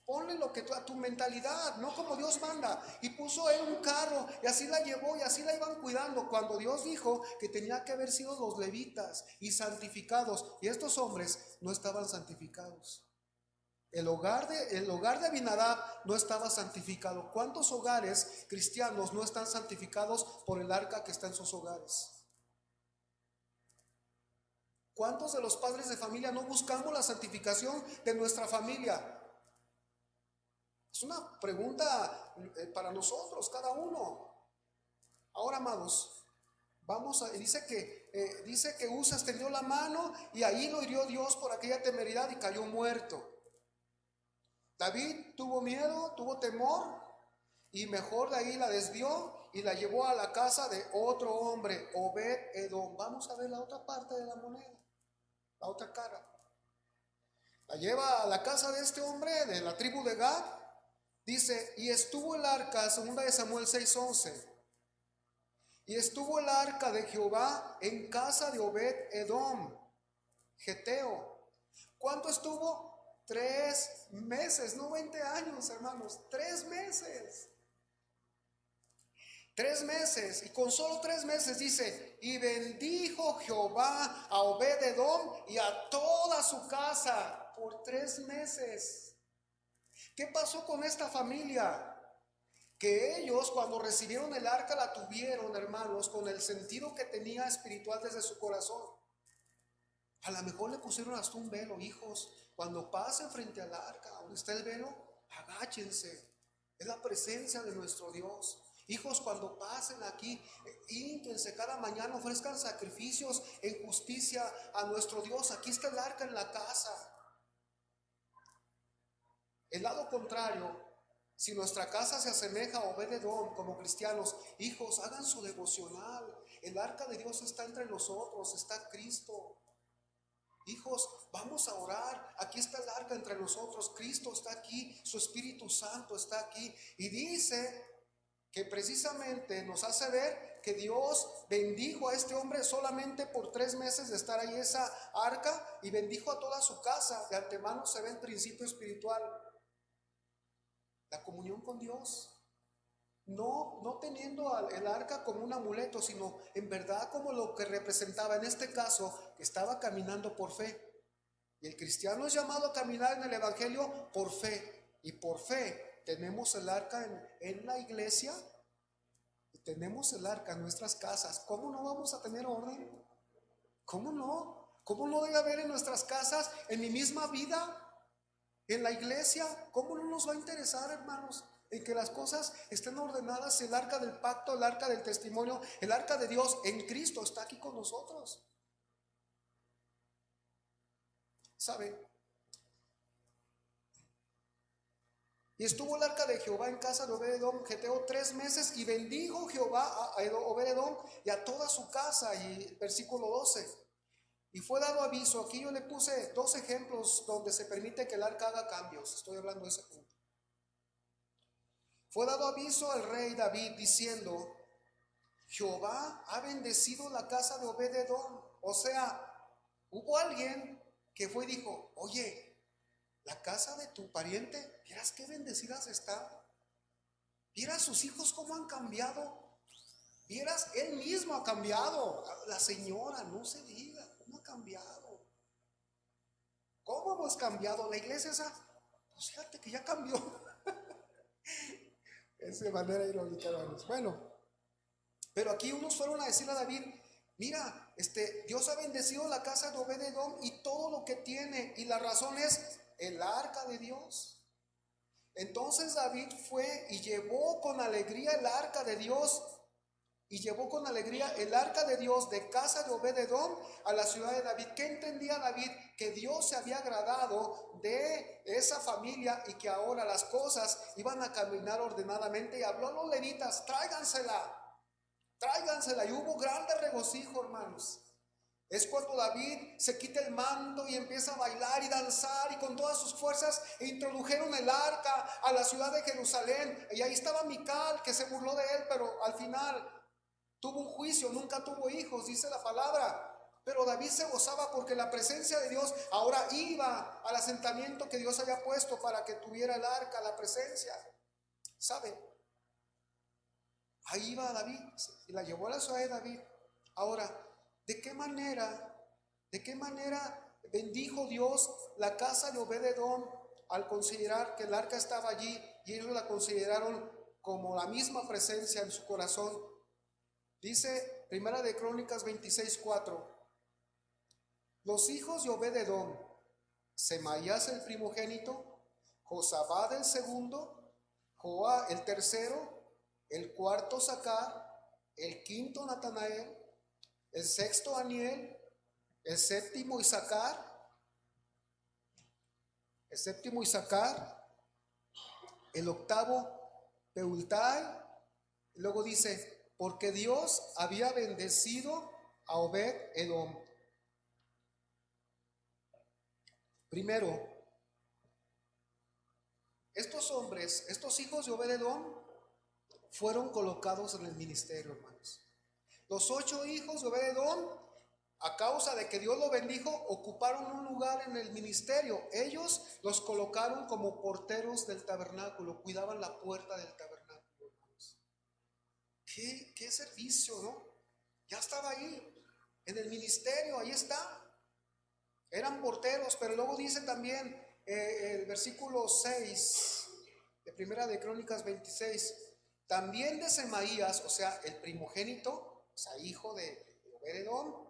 Ponle lo que a tu mentalidad, no como Dios manda. Y puso él un carro y así la llevó y así la iban cuidando. Cuando Dios dijo que tenía que haber sido los levitas y santificados, y estos hombres no estaban santificados. El hogar de Abinadab no estaba santificado. ¿Cuántos hogares cristianos no están santificados por el arca que está en sus hogares? ¿Cuántos de los padres de familia no buscamos la santificación de nuestra familia? Es una pregunta para nosotros, cada uno. Ahora, amados, dice que Usa extendió la mano y ahí lo hirió Dios por aquella temeridad y cayó muerto. David tuvo miedo, tuvo temor y mejor de ahí la desvió y la llevó a la casa de otro hombre, Obed Edom. Vamos a ver la otra parte de la moneda, la otra cara. La lleva a la casa de este hombre de la tribu de Gad. Dice, y estuvo el arca, 2 de Samuel 6:11, y estuvo el arca de Jehová en casa de Obed Edom, Geteo. ¿Cuánto estuvo? 3 meses, no 20 años, hermanos, 3 meses. 3 meses, y con solo 3 meses dice, y bendijo Jehová a Obed Edom y a toda su casa por 3 meses. ¿Qué pasó con esta familia? Que ellos cuando recibieron el arca la tuvieron, hermanos, con el sentido que tenía espiritual desde su corazón. A lo mejor le pusieron hasta un velo. Hijos, cuando pasen frente al arca, donde está el velo, agáchense. Es la presencia de nuestro Dios. Hijos, cuando pasen aquí, hínquense cada mañana, ofrezcan sacrificios en justicia a nuestro Dios. Aquí está el arca en la casa. El lado contrario, si nuestra casa se asemeja a Obed Edom como cristianos, hijos, hagan su devocional. El arca de Dios está entre nosotros, está Cristo. Hijos, vamos a orar. Aquí está el arca entre nosotros. Cristo está aquí, su Espíritu Santo está aquí. Y dice que precisamente nos hace ver que Dios bendijo a este hombre solamente por 3 meses de estar ahí esa arca, y bendijo a toda su casa. De antemano se ve el principio espiritual, la comunión con Dios. No teniendo el arca como un amuleto, sino en verdad como lo que representaba en este caso, que estaba caminando por fe. Y el cristiano es llamado a caminar en el evangelio por fe. Y por fe tenemos el arca en la iglesia, y tenemos el arca en nuestras casas. ¿Cómo no vamos a tener orden? ¿Cómo no? ¿Cómo no debe haber en nuestras casas, en mi misma vida, en la iglesia? ¿Cómo no nos va a interesar, hermanos, en que las cosas estén ordenadas? El arca del pacto, el arca del testimonio, el arca de Dios en Cristo está aquí con nosotros. ¿Sabe? Y estuvo el arca de Jehová en casa de Obed-edom, Geteo, 3 meses, y bendijo Jehová a Obed-edom y a toda su casa. Y versículo 12. Y fue dado aviso. Aquí yo le puse 2 ejemplos donde se permite que el arca haga cambios. Estoy hablando de ese punto. Fue dado aviso al rey David diciendo: Jehová ha bendecido la casa de Obed-edom. O sea, hubo alguien que fue y dijo: oye, la casa de tu pariente, ¿vieras qué bendecidas está? ¿Vieras sus hijos cómo han cambiado? ¿Vieras? Él mismo ha cambiado. La señora, no se diga, ¿cómo ha cambiado? ¿Cómo hemos cambiado? La iglesia esa, pues fíjate que ya cambió. Es de manera irónica, hermanos. Bueno, pero aquí unos fueron a decirle a David: mira, Dios ha bendecido la casa de Obed-edom y todo lo que tiene, y la razón es el arca de Dios. Entonces David fue y llevó con alegría el arca de Dios, de casa de Obed-edom a la ciudad de David. ¿Qué entendía David? Que Dios se había agradado de esa familia y que ahora las cosas iban a caminar ordenadamente. Y habló a los levitas: tráigansela. Y hubo grande regocijo, hermanos. Es cuando David se quita el manto y empieza a bailar y danzar, y con todas sus fuerzas introdujeron el arca a la ciudad de Jerusalén. Y ahí estaba Mical, que se burló de él, pero al final tuvo un juicio, nunca tuvo hijos, dice la palabra. Pero David se gozaba porque la presencia de Dios ahora iba al asentamiento que Dios había puesto para que tuviera el arca, la presencia. ¿Sabe? Ahí iba David y la llevó a la ciudad de David. Ahora, ¿de qué manera bendijo Dios la casa de Obed-edom al considerar que el arca estaba allí, y ellos la consideraron como la misma presencia en su corazón? Dice Primera de Crónicas 26:4. Los hijos de Obed-edom: Semaías el primogénito, Josabad el segundo, Joa el tercero, el cuarto Sacar, el quinto Natanael, el sexto Aniel, el séptimo Isacar, el octavo Peultai. Y luego dice: porque Dios había bendecido a Obed-edom. Primero, estos hombres, estos hijos de Obed-edom, fueron colocados en el ministerio, hermanos. Los 8 hijos de Obed-edom, a causa de que Dios lo bendijo, ocuparon un lugar en el ministerio. Ellos los colocaron como porteros del tabernáculo, cuidaban la puerta del tabernáculo, hermanos. ¿Qué servicio, no? Ya estaba ahí, en el ministerio, ahí está. Eran porteros. Pero luego dice también el versículo 6 de Primera de Crónicas 26: también de Semaías, o sea, el primogénito, o sea, hijo de Obed-edom,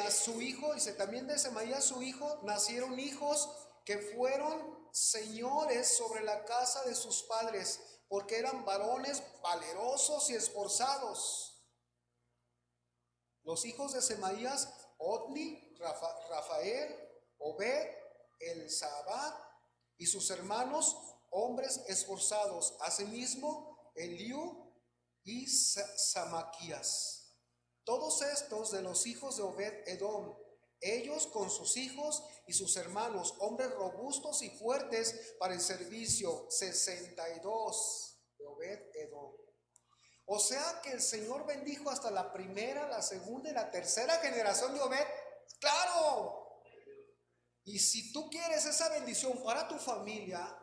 su hijo, dice, también de Semaías su hijo nacieron hijos que fueron señores sobre la casa de sus padres, porque eran varones valerosos y esforzados. Los hijos de Semaías: Otni, Rafael, Obed, Elzabad, y sus hermanos, hombres esforzados, asimismo Eliú y Samaquías. Todos estos de los hijos de Obed-edom, ellos con sus hijos y sus hermanos, hombres robustos y fuertes para el servicio. 62 de Obed-Edom. O sea que el Señor bendijo hasta la primera, la segunda y la tercera generación de Obed. ¡Claro! Y si tú quieres esa bendición para tu familia,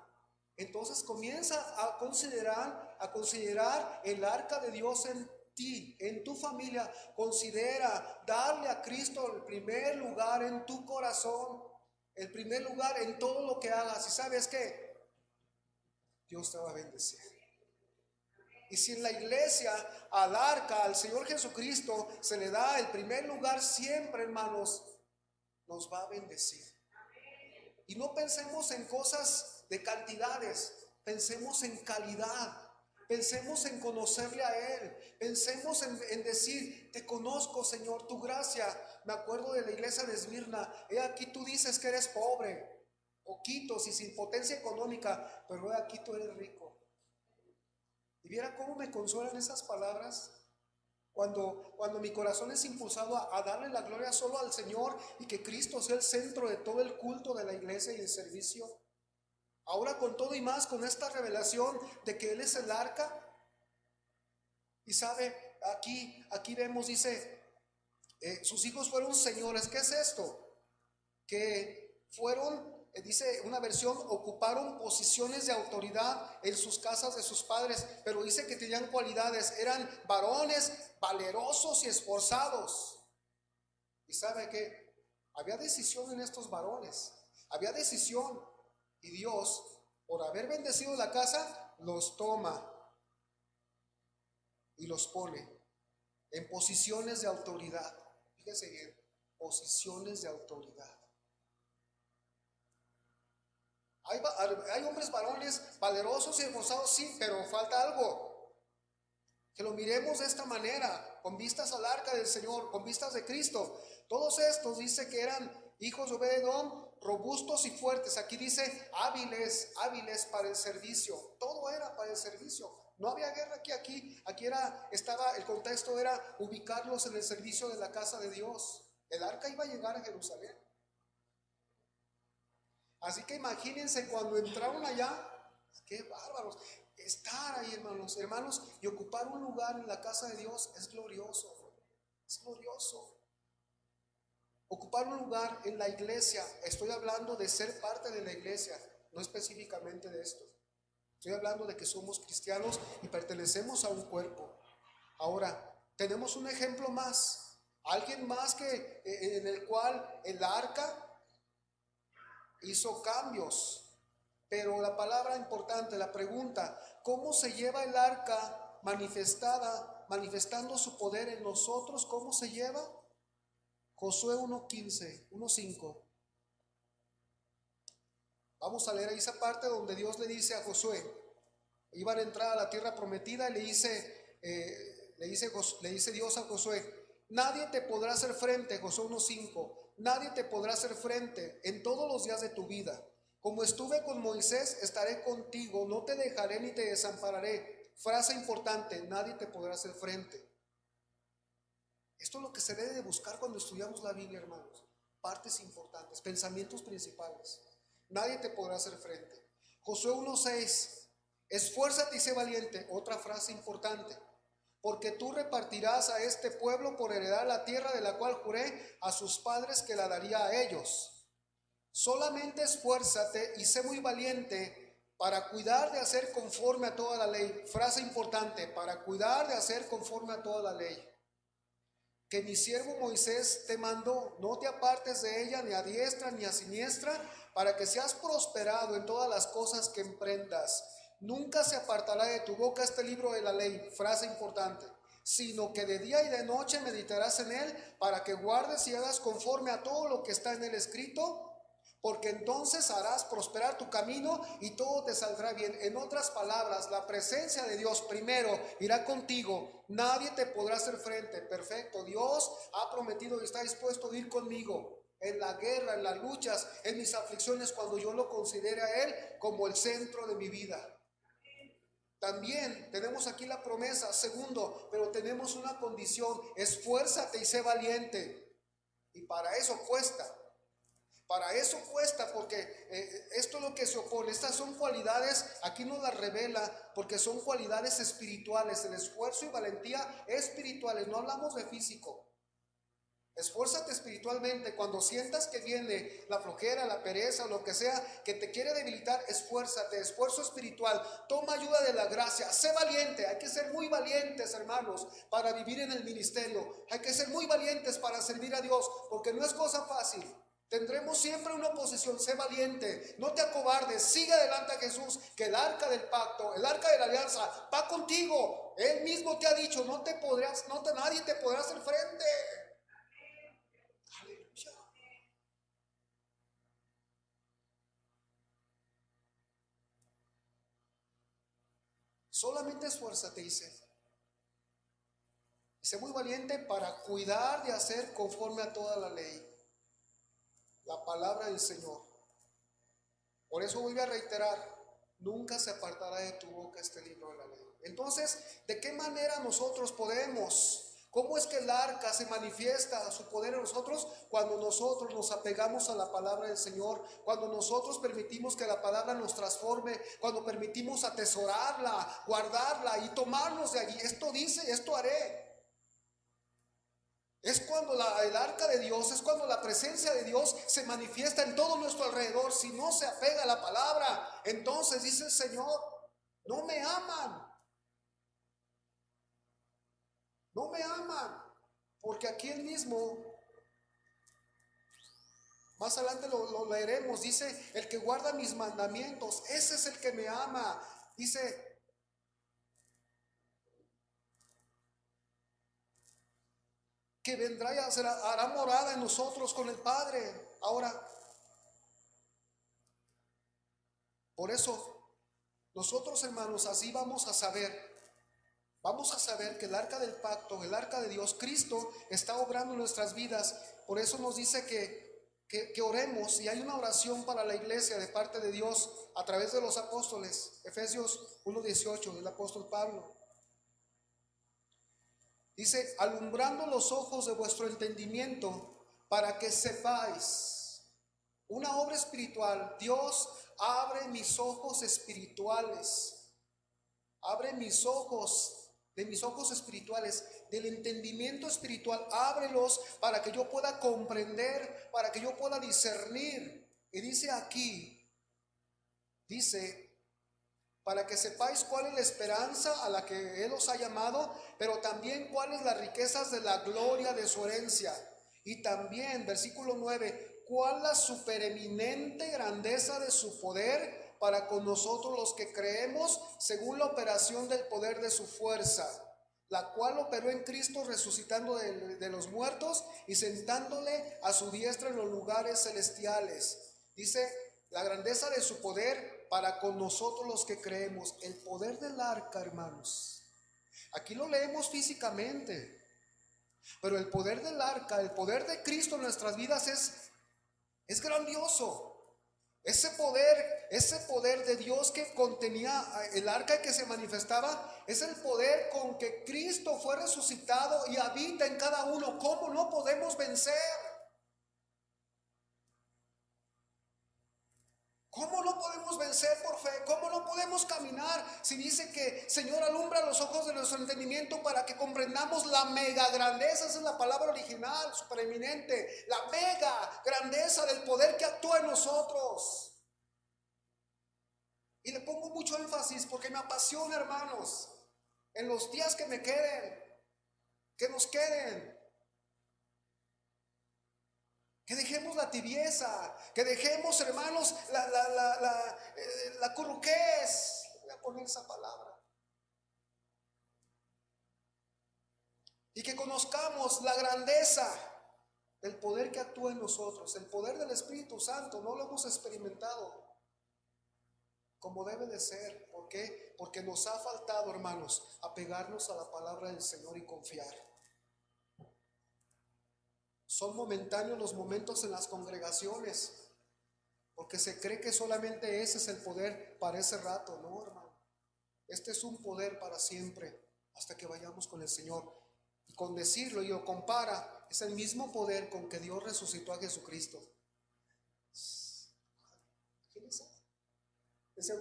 entonces comienza a considerar el arca de Dios en ti, en tu familia. Considera darle a Cristo el primer lugar en tu corazón, el primer lugar en todo lo que hagas. Y sabes que Dios te va a bendecir. Y si en la iglesia al arca, al Señor Jesucristo, se le da el primer lugar siempre, hermanos, nos va a bendecir. Y no pensemos en cosas de cantidades, pensemos en calidad, pensemos en conocerle a Él, pensemos en decir, te conozco, Señor, tu gracia. Me acuerdo de la iglesia de Esmirna, he aquí tú dices que eres pobre, poquitos y sin potencia económica, pero he aquí tú eres rico. Y viera cómo me consuelan esas palabras. Cuando mi corazón es impulsado a darle la gloria solo al Señor y que Cristo sea el centro de todo el culto de la iglesia y el servicio. Ahora con todo y más, con esta revelación de que Él es el arca. Y sabe, aquí vemos, dice, sus hijos fueron señores. ¿Qué es esto? Que fueron, dice una versión, ocuparon posiciones de autoridad en sus casas de sus padres, pero dice que tenían cualidades, eran varones valerosos y esforzados. Y sabe que había decisión en estos varones, había decisión, y Dios, por haber bendecido la casa, los toma y los pone en posiciones de autoridad. Fíjese bien, posiciones de autoridad. Hay hombres varones valerosos y esforzados, sí, pero falta algo. Que lo miremos de esta manera, con vistas al arca del Señor, con vistas de Cristo. Todos estos dice que eran hijos de Obed-Edom, robustos y fuertes. Aquí dice hábiles para el servicio. Todo era para el servicio. No había guerra el contexto era ubicarlos en el servicio de la casa de Dios. El arca iba a llegar a Jerusalén. Así que imagínense cuando entraron allá, qué bárbaros. Estar ahí, hermanos, y ocupar un lugar en la casa de Dios es glorioso. Es glorioso. Ocupar un lugar en la iglesia, estoy hablando de ser parte de la iglesia, no específicamente de esto. Estoy hablando de que somos cristianos y pertenecemos a un cuerpo. Ahora, tenemos un ejemplo más. Alguien más en el cual el arca hizo cambios, pero la palabra importante, la pregunta, ¿cómo se lleva el arca manifestando su poder en nosotros? ¿Cómo se lleva? Josué 1:15, 1:5. Vamos a leer ahí esa parte donde Dios le dice a Josué, iban a entrar a la tierra prometida y le dice Dios a Josué, nadie te podrá hacer frente, Josué 1:5. Nadie te podrá hacer frente en todos los días de tu vida. Como estuve con Moisés, estaré contigo, no te dejaré ni te desampararé. Frase importante, nadie te podrá hacer frente. Esto es lo que se debe de buscar cuando estudiamos la Biblia, hermanos. Partes importantes, pensamientos principales. Nadie te podrá hacer frente. Josué 1:6, esfuérzate y sé valiente. Otra frase importante. Porque tú repartirás a este pueblo por heredar la tierra de la cual juré a sus padres que la daría a ellos. Solamente esfuérzate y sé muy valiente para cuidar de hacer conforme a toda la ley. Frase importante, para cuidar de hacer conforme a toda la ley. Que mi siervo Moisés te mandó, no te apartes de ella ni a diestra ni a siniestra, para que seas prosperado en todas las cosas que emprendas. Nunca se apartará de tu boca este libro de la ley, frase importante, sino que de día y de noche meditarás en él, para que guardes y hagas conforme a todo lo que está en él escrito, porque entonces harás prosperar tu camino y todo te saldrá bien. En otras palabras, la presencia de Dios primero irá contigo. Nadie te podrá hacer frente. Perfecto. Dios ha prometido y está dispuesto a ir conmigo en la guerra, en las luchas, en mis aflicciones, cuando yo lo considere a Él como el centro de mi vida. También tenemos aquí la promesa, segundo, pero tenemos una condición, esfuérzate y sé valiente. Y para eso cuesta. Para eso cuesta, porque esto es lo que se opone. Estas son cualidades, aquí nos las revela, porque son cualidades espirituales. El esfuerzo y valentía espirituales, no hablamos de físico. Esfuérzate espiritualmente. Cuando sientas que viene la flojera, la pereza o lo que sea que te quiere debilitar, esfuérzate. Esfuerzo espiritual. Toma ayuda de la gracia. Sé valiente. Hay que ser muy valientes, hermanos, para vivir en el ministerio. Hay que ser muy valientes para servir a Dios, porque no es cosa fácil. Tendremos siempre una oposición. Sé valiente, no te acobardes, sigue adelante a Jesús, que el arca del pacto, el arca de la alianza va contigo. Él mismo te ha dicho, nadie te podrá hacer frente. Aleluya. Solamente esfuérzate, dice. Sé muy valiente para cuidar de hacer conforme a toda la ley, la palabra del Señor. Por eso vuelvo a reiterar, nunca se apartará de tu boca este libro de la ley. Entonces, ¿de qué manera nosotros podemos? ¿Cómo es que el arca se manifiesta su poder en nosotros? Cuando nosotros nos apegamos a la palabra del Señor, cuando nosotros permitimos que la palabra nos transforme, cuando permitimos atesorarla, guardarla y tomarnos de allí. Esto dice, esto haré. Es cuando el arca de Dios, es cuando la presencia de Dios se manifiesta en todo nuestro alrededor. Si no se apega a la palabra, entonces dice el Señor, no me aman. No me aman. Porque aquí él mismo, más adelante lo leeremos, dice, el que guarda mis mandamientos, ese es el que me ama. Dice, que vendrá y hará morada en nosotros con el Padre. Ahora, por eso, nosotros, hermanos, así vamos a saber que el arca del pacto, el arca de Dios, Cristo, está obrando en nuestras vidas. Por eso nos dice que oremos, y hay una oración para la iglesia de parte de Dios a través de los apóstoles. Efesios 1:18 del apóstol Pablo. Dice, alumbrando los ojos de vuestro entendimiento para que sepáis. Una obra espiritual. Dios abre mis ojos espirituales. Abre mis ojos, de mis ojos espirituales, del entendimiento espiritual. Ábrelos para que yo pueda comprender, para que yo pueda discernir. Y dice aquí, dice, para que sepáis cuál es la esperanza a la que Él os ha llamado, pero también cuáles las riquezas de la gloria de su herencia. Y también, versículo 9, cuál la supereminente grandeza de su poder para con nosotros los que creemos, según la operación del poder de su fuerza, la cual operó en Cristo resucitando de los muertos y sentándole a su diestra en los lugares celestiales. Dice, la grandeza de su poder para con nosotros los que creemos. El poder del arca, hermanos. Aquí lo leemos físicamente, pero el poder del arca, el poder de Cristo en nuestras vidas es grandioso. Ese poder de Dios que contenía el arca y que se manifestaba, es el poder con que Cristo fue resucitado y habita en cada uno. ¿Cómo no podemos vencer? ¿Cómo no podemos vencer por fe? ¿Cómo no podemos caminar si dice que Señor alumbra los ojos de nuestro entendimiento para que comprendamos la mega grandeza? Esa es la palabra original, supereminente. La mega grandeza del poder que actúa en nosotros. Y le pongo mucho énfasis porque me apasiona, hermanos, en los días que me queden, que nos queden. Que dejemos la tibieza, que dejemos, hermanos, la curruquez. Voy a poner esa palabra. Y que conozcamos la grandeza del poder que actúa en nosotros, el poder del Espíritu Santo. No lo hemos experimentado como debe de ser. ¿Por qué? Porque nos ha faltado, hermanos, apegarnos a la palabra del Señor y confiar. Son momentáneos los momentos en las congregaciones, porque se cree que solamente ese es el poder para ese rato. No, hermano, este es un poder para siempre, hasta que vayamos con el Señor. Y con decirlo, y lo compara, es el mismo poder con que Dios resucitó a Jesucristo. Ese,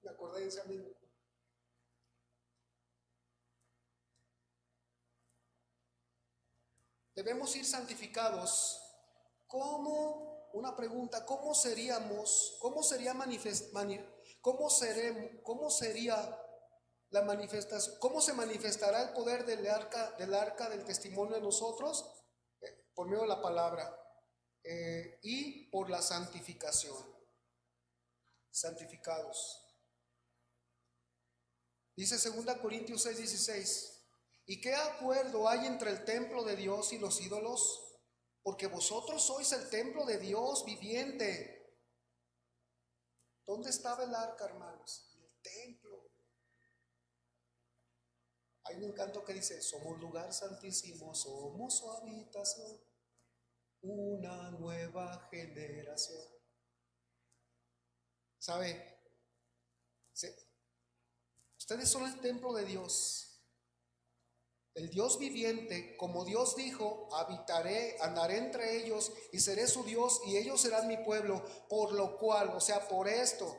me acordé de ese amigo. Debemos ir santificados. ¿Cómo? Una pregunta, ¿cómo seríamos? ¿Cómo sería cómo sería la manifestación? ¿Cómo se manifestará el poder del arca del testimonio en nosotros? Por medio de la palabra y por la santificación. Santificados. Dice 2 Corintios 6:16. ¿Y qué acuerdo hay entre el templo de Dios y los ídolos? Porque vosotros sois el templo de Dios viviente. ¿Dónde estaba el arca, hermanos? En el templo. Hay un canto que dice: somos lugar santísimo, somos su habitación, una nueva generación. ¿Sabe? Ustedes son el templo de Dios. El Dios viviente, como Dios dijo, habitaré, andaré entre ellos y seré su Dios y ellos serán mi pueblo, por lo cual, o sea, por esto,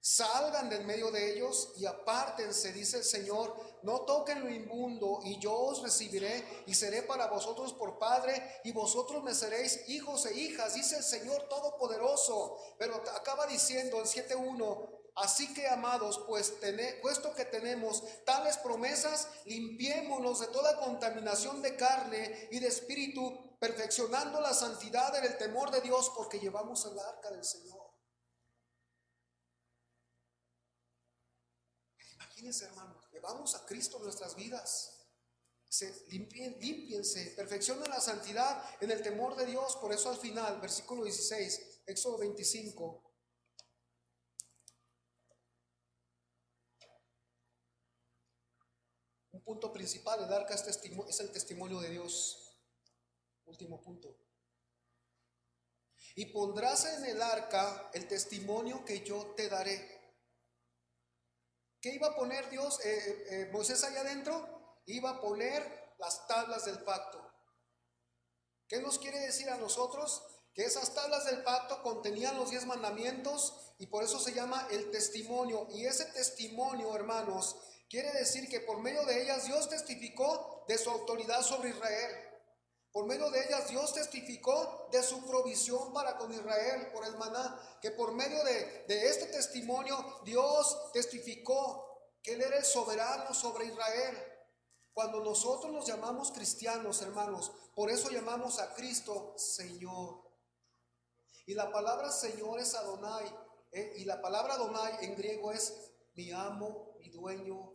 salgan del medio de ellos y apártense, dice el Señor, no toquen lo inmundo y yo os recibiré y seré para vosotros por padre y vosotros me seréis hijos e hijas, dice el Señor Todopoderoso. Pero acaba diciendo en 7:1, así que, amados, puesto que tenemos tales promesas, limpiémonos de toda contaminación de carne y de espíritu, perfeccionando la santidad en el temor de Dios, porque llevamos el arca del Señor. Imagínense, hermanos, llevamos a Cristo en nuestras vidas. Límpiense, perfeccionen la santidad en el temor de Dios. Por eso al final, versículo 16, Éxodo 25. Un punto principal, el arca es el testimonio de Dios. Último punto. Y pondrás en el arca el testimonio que yo te daré. ¿Qué iba a poner Dios? Moisés allá adentro iba a poner las tablas del pacto. ¿Qué nos quiere decir a nosotros? Que esas tablas del pacto contenían los 10 mandamientos y por eso se llama el testimonio. Y ese testimonio, hermanos, quiere decir que por medio de ellas Dios testificó de su autoridad sobre Israel. Por medio de ellas Dios testificó de su provisión para con Israel por el maná. Que por medio de este testimonio Dios testificó que Él era el soberano sobre Israel. Cuando nosotros nos llamamos cristianos, hermanos, por eso llamamos a Cristo Señor. Y la palabra Señor es Adonai. Y la palabra Adonai en griego es mi amo, mi dueño.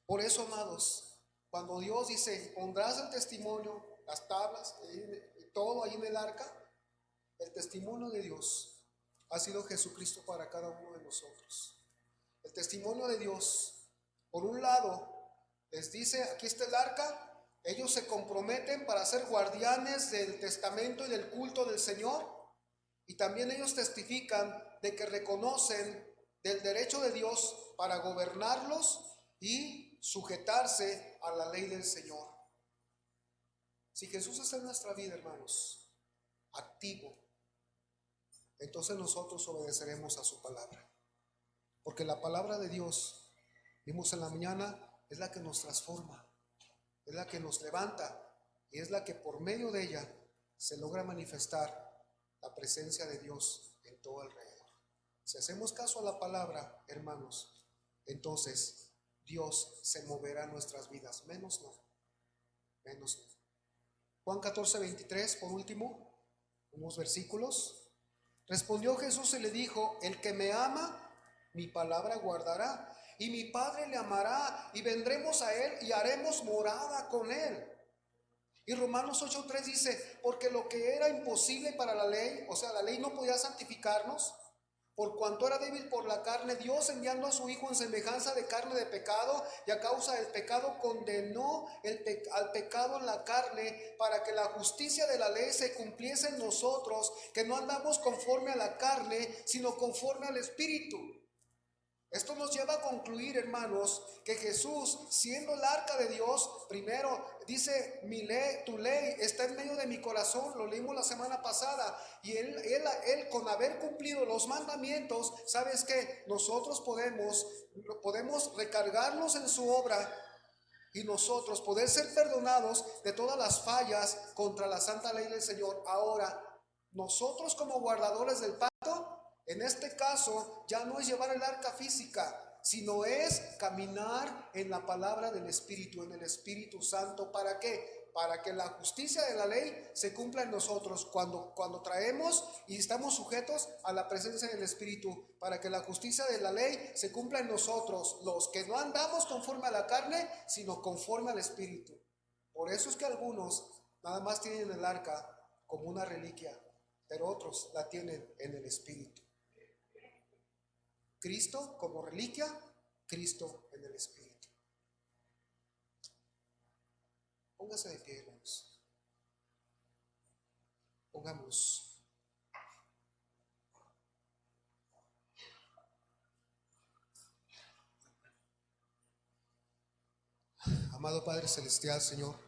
Por eso, amados, cuando Dios dice, pondrás el testimonio, las tablas, todo ahí en el arca, el testimonio de Dios ha sido Jesucristo para cada uno de nosotros. El testimonio de Dios, por un lado, les dice, aquí está el arca, ellos se comprometen para ser guardianes del testamento y del culto del Señor, y también ellos testifican de que reconocen del derecho de Dios para gobernarlos y sujetarse a la ley del Señor. Si Jesús está en nuestra vida, hermanos, activo, entonces nosotros obedeceremos a su palabra. Porque la palabra de Dios, vimos en la mañana, es la que nos transforma, es la que nos levanta y es la que por medio de ella se logra manifestar la presencia de Dios en todo alrededor. Si hacemos caso a la palabra, hermanos, entonces Dios se moverá en nuestras vidas, menos no. Juan 14:23, por último, unos versículos. Respondió Jesús y le dijo, el que me ama, mi palabra guardará, y mi Padre le amará, y vendremos a él y haremos morada con él. Y Romanos 8:3 dice, porque lo que era imposible para la ley, o sea, la ley no podía santificarnos, por cuanto era débil por la carne, Dios enviando a su Hijo en semejanza de carne de pecado, y a causa del pecado condenó al pecado en la carne, para que la justicia de la ley se cumpliese en nosotros, que no andamos conforme a la carne, sino conforme al Espíritu. Esto nos lleva a concluir, hermanos, que Jesús, siendo el arca de Dios, primero dice, tu ley está en medio de mi corazón, lo leímos la semana pasada, y él con haber cumplido los mandamientos, ¿sabes qué? Nosotros podemos recargarnos en su obra y nosotros poder ser perdonados de todas las fallas contra la santa ley del Señor. Ahora, nosotros como guardadores del pacto, en este caso, ya no es llevar el arca física, sino es caminar en la palabra del Espíritu, en el Espíritu Santo. ¿Para qué? Para que la justicia de la ley se cumpla en nosotros cuando traemos y estamos sujetos a la presencia del Espíritu, para que la justicia de la ley se cumpla en nosotros, los que no andamos conforme a la carne, sino conforme al Espíritu. Por eso es que algunos nada más tienen el arca como una reliquia, pero otros la tienen en el Espíritu. Cristo como reliquia, Cristo en el Espíritu. Póngase de pie, hermanos. Pongamos. Amado Padre Celestial, Señor,